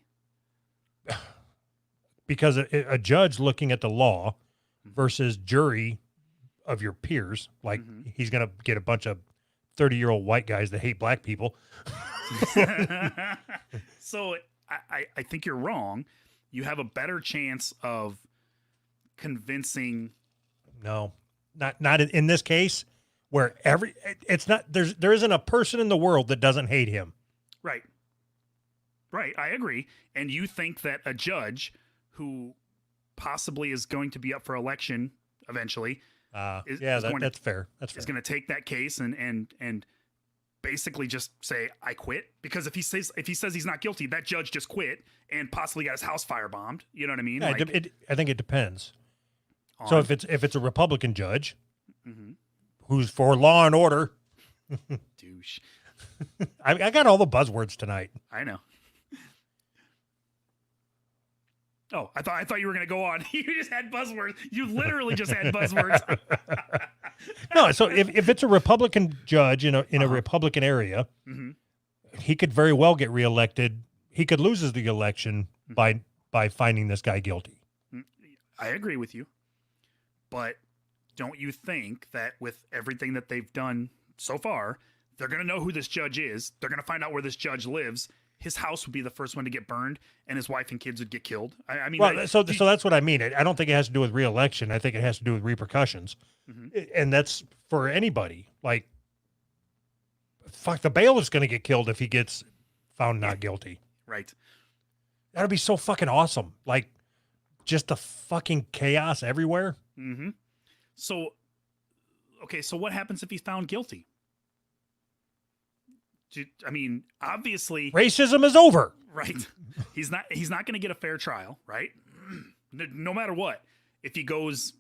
because a judge looking at the law versus jury of your peers, like Mhm. he's going to get a bunch of 30-year-old white guys that hate black people. So I think you're wrong. You have a better chance of convincing. No, not in this case, where it's not there isn't a person in the world that doesn't hate him. Right. I agree. And you think that a judge who possibly is going to be up for election eventually is going to- that's fair. That's fair. is going to take that case and basically just say I quit, because if he says he's not guilty, that judge just quit and possibly got his house firebombed. You know what I mean? Yeah, Like, I think it depends. So if it's a Republican judge Mhm. who's for law and order, douche, I got all the buzzwords tonight. I know. Oh, I thought you were going to go on. You just had buzzwords. You literally just had buzzwords. No, so if it's a Republican judge in a Uh-huh. Republican area, hmm he could very well get reelected. He could lose the election by finding this guy guilty. I agree with you, but don't you think that with everything that they've done so far, they're going to know who this judge is? They're going to find out where this judge lives. His house would be the first one to get burned, and his wife and kids would get killed. I mean, Well, so that's what I mean. I don't think it has to do with re-election. I think it has to do with repercussions, and that's for anybody. Like, fuck, the bailiff's going to get killed if he gets found not guilty. right. That'd be so fucking awesome. Like, just the fucking chaos everywhere. Mm-hmm. So, okay, so what happens if he's found guilty? I mean, obviously, Racism is over. right? He's not going to get a fair trial, right? No matter what. If he goes,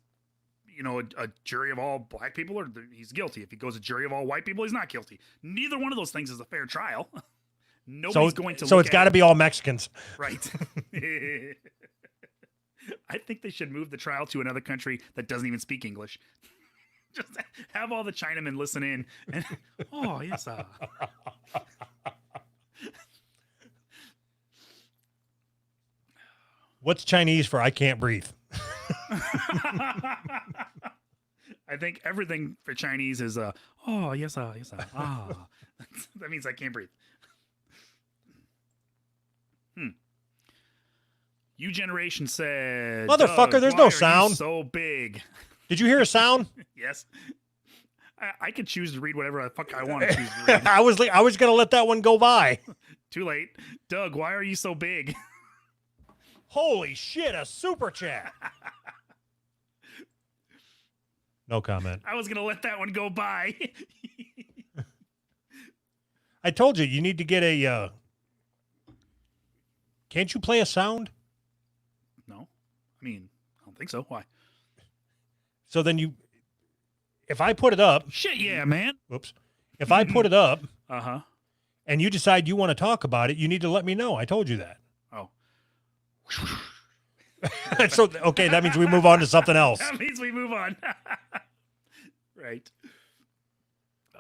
a jury of all black people, or he's guilty. If he goes a jury of all white people, he's not guilty. Neither one of those things is a fair trial. Nobody's going to. So it's got to be all Mexicans, right. I think they should move the trial to another country that doesn't even speak English. Just have all the Chinamen listen in. And, oh, yes. What's Chinese for I can't breathe? I think everything for Chinese is, oh, yes, yes, ah. That means I can't breathe. You Generation said, Motherfucker, there's why no are sound. you so big. Did you hear a sound? Yes. I could choose to read whatever the fuck I want to choose to read. I was going to let that one go by. Too late. Doug, why are you so big? Holy shit, a super chat. No comment. I was going to let that one go by. I told you need to get a, can't you play a sound? No. I mean, I don't think so. Why? So then if I put it up. Shit, yeah, man. Whoops. If I put it up. Uh-huh. And you decide you want to talk about it, you need to let me know. I told you that. Oh. So, okay, that means we move on to something else. That means we move on. Right.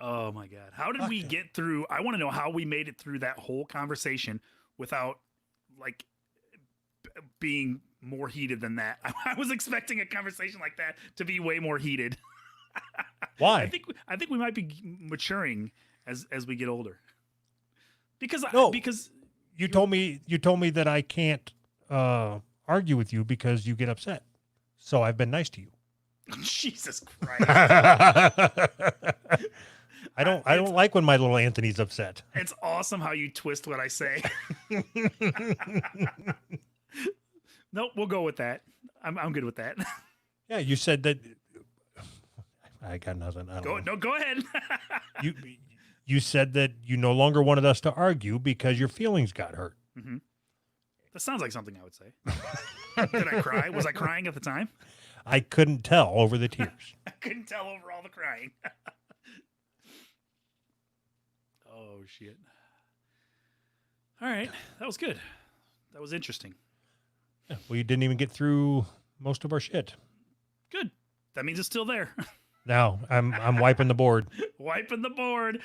Oh, my God. How did we get through? I want to know how we made it through that whole conversation without, like, being more heated than that. I was expecting a conversation like that to be way more heated. Why? I think we might be maturing as we get older. Because you told me that I can't argue with you because you get upset. So I've been nice to you. Jesus Christ. I don't like when my little Anthony's upset. It's awesome how you twist what I say. Nope, we'll go with that. I'm good with that. Yeah, you said that. I got nothing. Go ahead. You said that you no longer wanted us to argue because your feelings got hurt. Mm-hmm. That sounds like something I would say. Did I cry? Was I crying at the time? I couldn't tell over the tears. I couldn't tell over all the crying. Oh, shit. All right. That was good. That was interesting. Yeah, well, you didn't even get through most of our shit. Good. That means it's still there. Now I'm wiping the board. Wiping the board.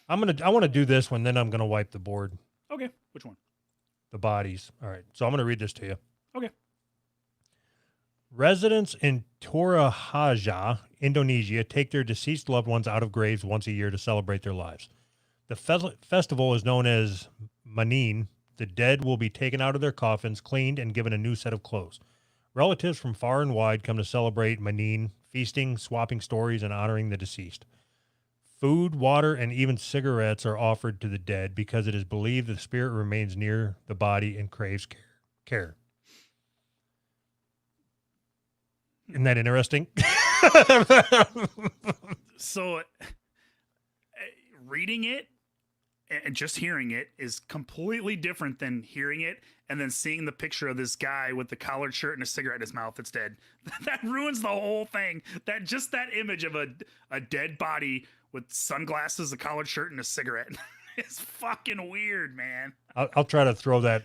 I want to do this one, then I'm gonna wipe the board. Okay. Which one? The bodies. All right. So I'm gonna read this to you. Okay. Residents in Toraja, Indonesia, take their deceased loved ones out of graves once a year to celebrate their lives. The festival is known as Manin. The dead will be taken out of their coffins, cleaned, and given a new set of clothes. Relatives from far and wide come to celebrate Manin, feasting, swapping stories, and honoring the deceased. Food, water, and even cigarettes are offered to the dead because it is believed the spirit remains near the body and craves care. Isn't that interesting? So, reading it and just hearing it is completely different than hearing it and then seeing the picture of this guy with the collared shirt and a cigarette in his mouth that's dead. That ruins the whole thing. That image of a dead body with sunglasses, a collared shirt, and a cigarette is fucking weird, man. I'll try to throw that.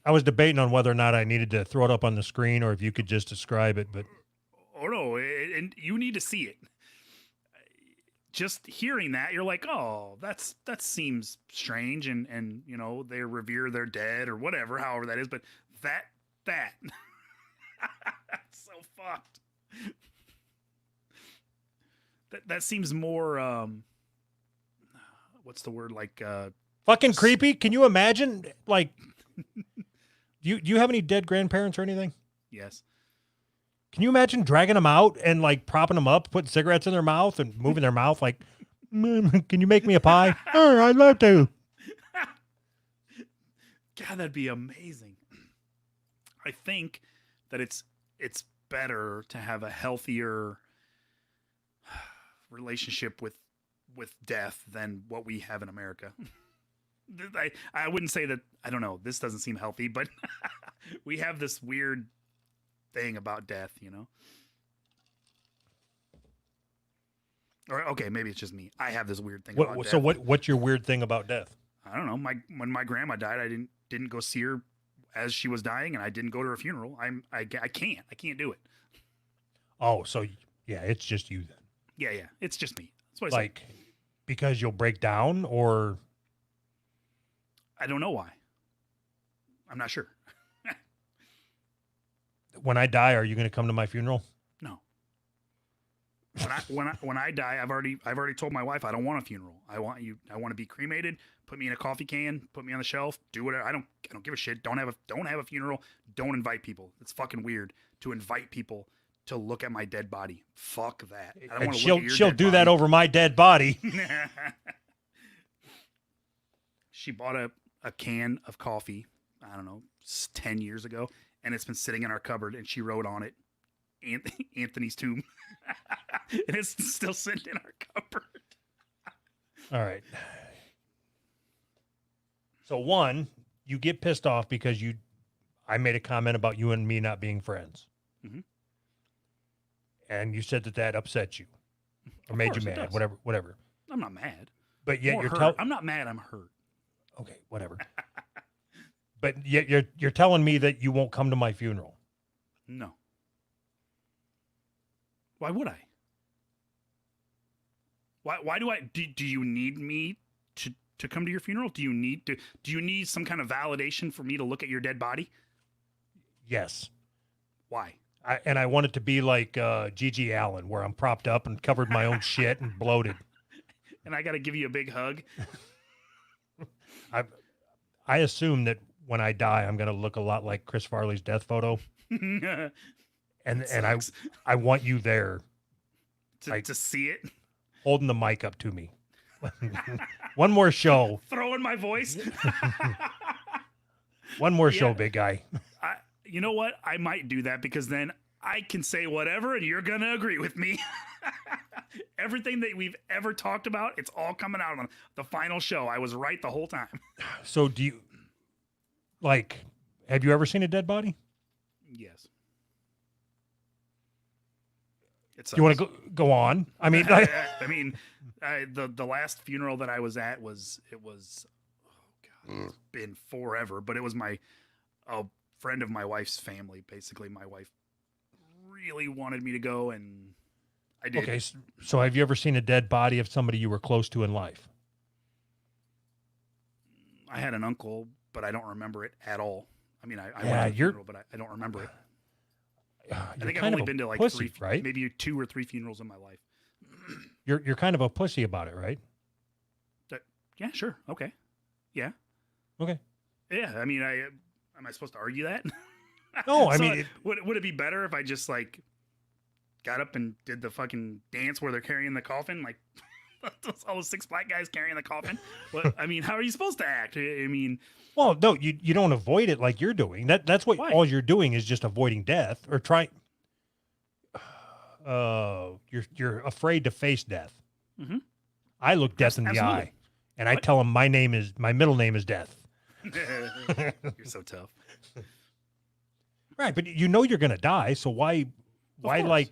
I was debating on whether or not I needed to throw it up on the screen or if you could just describe it, but Oh no, and you need to see it. Just hearing that, you're like, oh, that seems strange, and you know, they revere their dead or whatever, however that is, but that that's so fucked. that seems more what's the word, like Fucking creepy. Can you imagine? Like, do you have any dead grandparents or anything? yes. Can you imagine dragging them out and like propping them up, putting cigarettes in their mouth and moving their mouth like, can you make me a pie? Oh, I'd love to. God, that'd be amazing. I think that it's better to have a healthier relationship with death than what we have in America. I wouldn't say that, I don't know, this doesn't seem healthy, but we have this weird thing about death, you know? Or okay, maybe it's just me. I have this weird thing about So death. what's your weird thing about death? I don't know. When my grandma died, I didn't go see her as she was dying, and I didn't go to her funeral. I can't do it. Oh, so yeah, it's just you then. Yeah, it's just me. That's what I Like, because you'll break down, or I don't know why. I'm not sure. when I die, are you going to come to my funeral? No. When I die, I've already told my wife I don't want a funeral. I want to be cremated, put me in a coffee can, put me on the shelf, do whatever. I don't give a shit. Don't have a funeral. Don't invite people. It's fucking weird to invite people to look at my dead body. Fuck that. I don't And want to look at your she'll dead do that body. over my dead body. She bought a can of coffee, I don't know, 10 years ago, and it's been sitting in our cupboard, and she wrote on it Anthony's tomb. And it's still sitting in our cupboard. All right. So one, you get pissed off because I made a comment about you and me not being friends. Mhm. And you said that upset you or Of made you course it mad, does. whatever. I'm not mad. But yet More you're hurt. I'm not mad. I'm hurt. okay, whatever. But yet you're telling me that you won't come to my funeral. No. Why would I? Why do you need me to come to your funeral? Do you need some kind of validation for me to look at your dead body? Yes. Why? I want it to be like Gigi Allen, where I'm propped up and covered my own shit and bloated. And I got to give you a big hug. I assume that when I die, I'm going to look a lot like Chris Farley's death photo, and Sucks. I want you there to see it. holding the mic up to me. One more show. Throwing my voice. One more show, Yeah. big guy. You know what? I might do that because then I can say whatever and you're going to agree with me. Everything that we've ever talked about, it's all coming out on the final show. I was right the whole time. So do you, have you ever seen a dead body? Yes. It's You want to go on? I mean, I mean, the last funeral that I was at was oh God, it's been forever, but it was a friend of my wife's family. Basically, my wife really wanted me to go, and I did. okay. So have you ever seen a dead body of somebody you were close to in life? I had an uncle, but I don't remember it at all. I mean, I went Yeah, to the funeral, but I don't remember it. I think I've only been to like pussy, 3, right? maybe 2 or 3 funerals in my life. You're kind of a pussy about it, right? Yeah, sure. Okay. Yeah. Okay. Yeah. I mean, am I supposed to argue that? No, I So, mean, would it be better if I just like got up and did the fucking dance where they're carrying the coffin, like all the 6 black guys carrying the coffin? What, I mean, how are you supposed to act? I mean, well, no, you don't avoid it like you're doing. That's what Why? all you're doing is just avoiding death or trying. You're afraid to face death. Mhm. I look death in the Absolutely. eye, and I What? tell them my middle name is Death. you're so tough. Right, but you know you're gonna die, so why course. like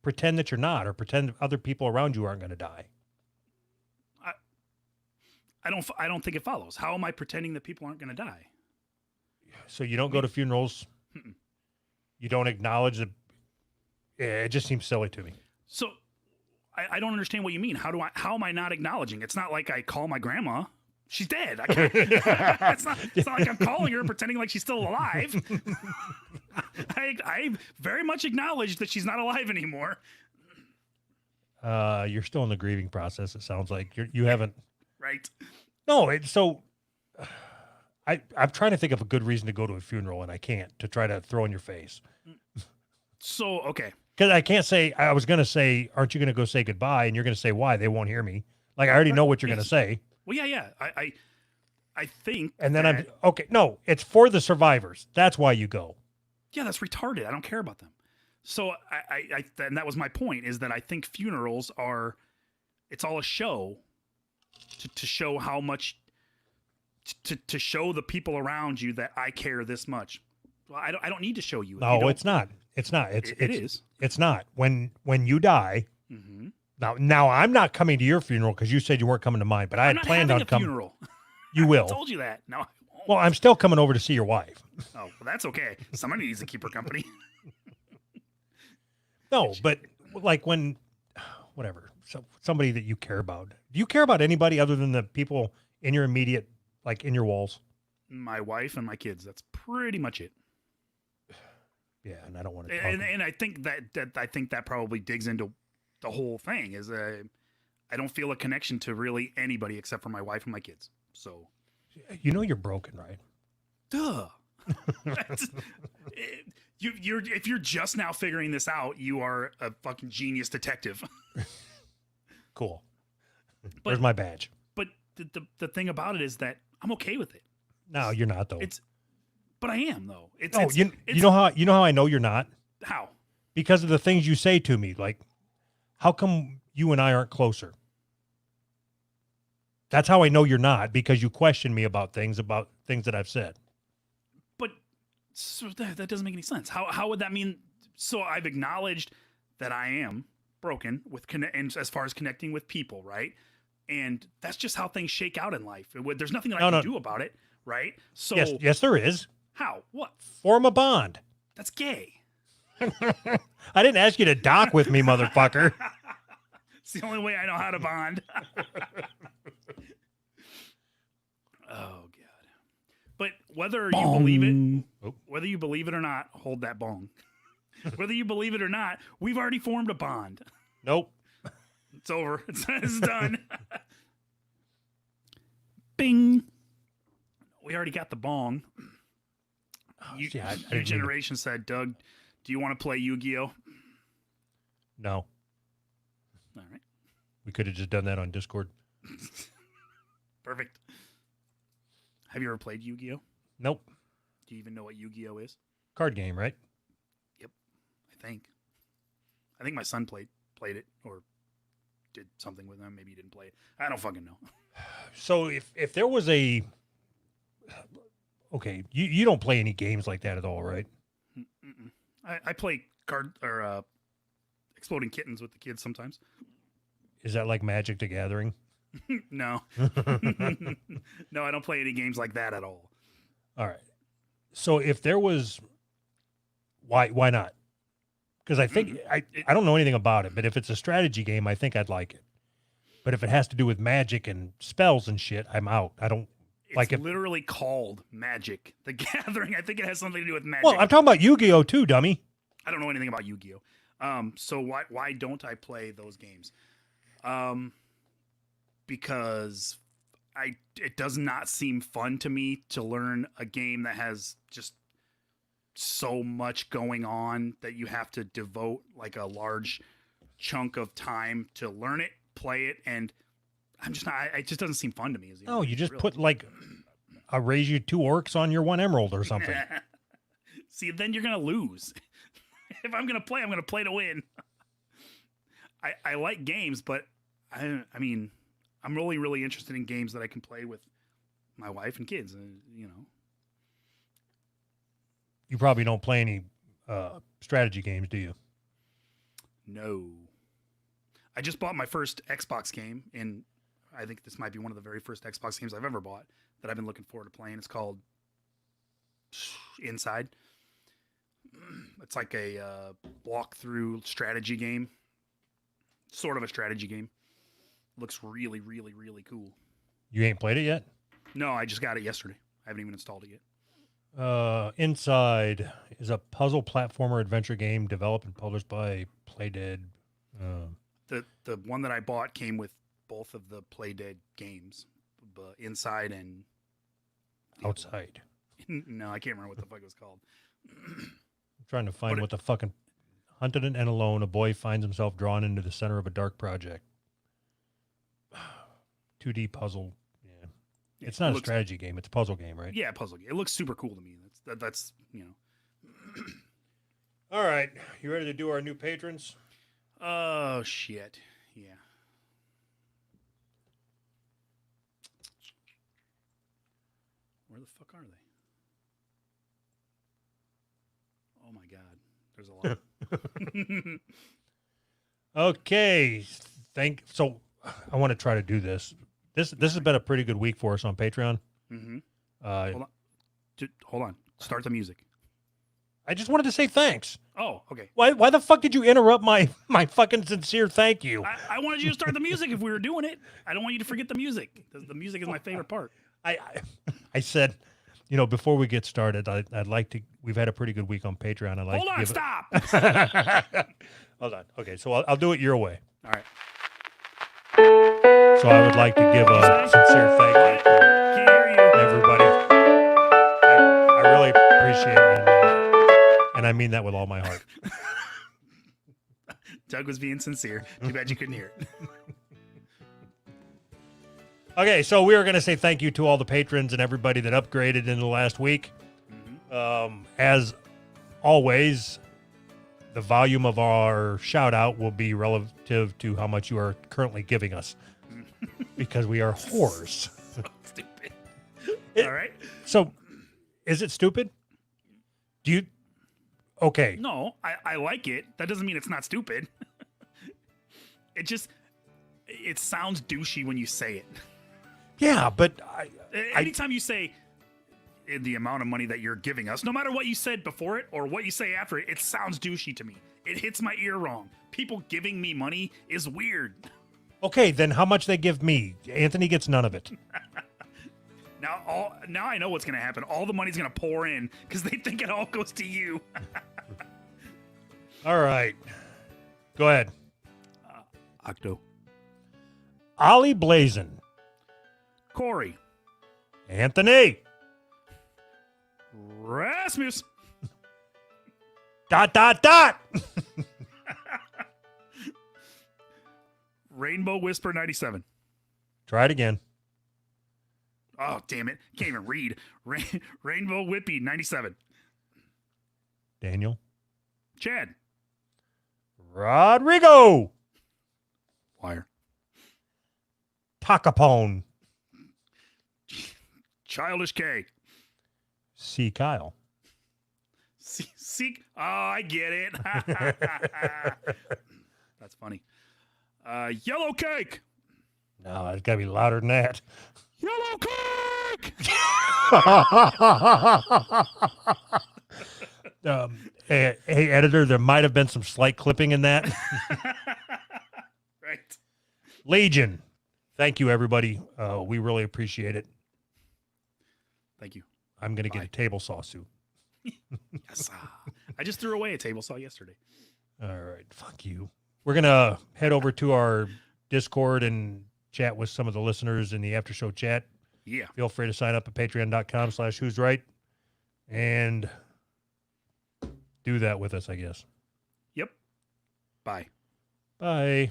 pretend that you're not, or pretend other people around you aren't gonna die? I don't think it follows. How am I pretending that people aren't going to die? So you don't go to funerals. Mm-mm. You don't acknowledge that. Yeah, it just seems silly to me. So I don't understand what you mean. How am I not acknowledging? It's not like I call my grandma. She's dead. I can't, it's not like I'm calling her pretending like she's still alive. I very much acknowledge that she's not alive anymore. You're still in the grieving process. It sounds like you haven't. Right. No, so I'm trying to think of a good reason to go to a funeral, and I can't, to try to throw in your face. So, okay. Because I can't say, I was going to say, aren't you going to go say goodbye? And you're going to say, why? They won't hear me. Like, I already know what you're going to Yes. say. Well, yeah. I think. And then that, okay, no, it's for the survivors. That's why you go. Yeah, that's retarded. I don't care about them. So and that was my point, is that I think funerals it's all a show to show how much, to show the people around you that I care this much. Well, I don't need to show you. If you No, don't- it's not. It's not. It is. It's not. When you die, Mm-hmm. now I'm not coming to your funeral because you said you weren't coming to mine, but I I'm had not planned having on a coming. funeral. You I will. told you that. No, I won't. Well, I'm still coming over to see your wife. Oh, well, that's okay. Somebody needs to keep her company. No, but like when, whatever, so somebody that you care about. Do you care about anybody other than the people in your immediate, like in your walls? My wife and my kids. That's pretty much it. Yeah, and I don't want to talk. And I think that probably digs into the whole thing. Is I don't feel a connection to really anybody except for my wife and my kids. So, You know you're broken, right? duh. If you're just now figuring this out, you are a fucking genius detective. Cool. Where's my badge? But the thing about it is that I'm okay with it. No, you're not though. But I am though. You know how I know you're not? how. Because of the things you say to me. Like, how come you and I aren't closer? That's how I know you're not, because you question me about things that I've said. But so that doesn't make any sense. How would that mean? So I've acknowledged that I am broken and as far as connecting with people, right? And that's just how things shake out in life. There's nothing that I can do about it, right? So Yes, there is. how? What? Form a bond. That's gay. I didn't ask you to dock with me, motherfucker. It's the only way I know how to bond. Oh god. But whether you believe it, whether you believe it or not, hold that bong. Whether you believe it or not, we've already formed a bond. Nope. It's over. It's done. Bing. We already got the bong. Yeah, I didn't Your mean to- generation said, Doug, do you want to play Yu-Gi-Oh? No, All right. we could have just done that on Discord. Perfect. Have you ever played Yu-Gi-Oh? Nope. Do you even know what Yu-Gi-Oh is? Card game, right? I think my son played it or did something with them. Maybe he didn't play it. I don't fucking know. So if there was a, okay, you don't play any games like that at all, right? Mm-mm. I play card or Exploding Kittens with the kids sometimes. Is that like Magic the Gathering? No. No, I don't play any games like that at all. All right. So if there was, why not? Because I think I don't know anything about it, but if it's a strategy game, I think I'd like it. But if it has to do with magic and spells and shit, I'm out. I don't It's like it. literally called Magic the Gathering. I think it has something to do with magic. Well, I'm talking about Yu-Gi-Oh too, dummy. I don't know anything about Yu-Gi-Oh. So why don't I play those games? Because it does not seem fun to me to learn a game that has just so much going on that you have to devote like a large chunk of time to learn it, play it, and I'm just not. It just doesn't seem fun to me. No, you just really. put like, I'll raise you 2 orcs on your 1 emerald or something. See, then you're gonna lose. If I'm gonna play, I'm gonna play to win. I like games, but I mean, I'm really interested in games that I can play with my wife and kids. You know, You probably don't play any strategy games, do you? no. I just bought my first Xbox game, and I think this might be one of the very first Xbox games I've ever bought that I've been looking forward to playing. It's called Inside. It's like a walk-through strategy game, sort of a strategy game. Looks really cool. You ain't played it yet? No, I just got it yesterday. I haven't even installed it yet. Inside is a puzzle platformer adventure game developed and published by Playdead. the one that I bought came with both of the Play Dead games, inside and Outside. No, I can't remember what the fuck it was called. I'm trying to find But what the fucking Hunted and Alone, a boy finds himself drawn into the center of a dark project. 2D puzzle. Yeah. It's not a strategy game. It's a puzzle game, right? Yeah, puzzle game. It looks super cool to me. That's All right. You ready to do our new patrons? Oh shit. Yeah. Where the fuck are they? Oh my god. There's a lot. Okay. So I want to try to do this. This has been a pretty good week for us on Patreon. Mm-hmm. Uh, Hold on. Start the music. I just wanted to say thanks. Oh, okay. Why the fuck did you interrupt my fucking sincere thank you? I wanted you to start the music if we were doing it. I don't want you to forget the music. The music is my favorite part. I said, before we get started, I'd like to. We've had a pretty good week on Patreon. I'd like Hold to on, give stop. Hold on. Okay, so I'll do it your way. All right. So I would like to give a sincere thank you to Can't hear you. everybody. I really appreciate it, and I mean that with all my heart. Doug was being sincere. Too bad you couldn't hear it. Okay, so we are going to say thank you to all the patrons and everybody that upgraded in the last week. As always, the volume of our shout out will be relative to how much you are currently giving us because we are whores. Stupid. It- All right. So, is it stupid? Do you? Okay. No, I like it. That doesn't mean it's not stupid. It sounds douchey when you say it. Yeah, but Anytime you say the amount of money that you're giving us, no matter what you said before it or what you say after it, it sounds douchey to me. It hits my ear wrong. People giving me money is weird. okay, then how much they give me? Anthony gets none of it. Now I know what's going to happen. All the money's going to pour in because they think it all goes to you. All right. Go ahead. Octo. Ollie Blazin. Corey. Anthony. Rasmus. ... Rainbow Whisper 97. Try it again. Oh, damn it. Can't even read. Rainbow Whippy 97. Daniel. Chad. Rodrigo. Wire. Takapone. Childish K. C. Kyle. Seek. Oh, I get it. That's funny. Yellow Cake. No, it's got to be louder than that. Yellow Cake. Hey, editor, there might have been some slight clipping in that. Right. Legion. Thank you, everybody. We really appreciate it. Thank you. I'm going to get Bye. a table saw soon. Yes. I just threw away a table saw yesterday. All right. Fuck you. We're going to head over to our Discord and chat with some of the listeners in the after show chat. Yeah. Feel free to sign up at patreon.com/who's right and do that with us, I guess. Yep. Bye. Bye.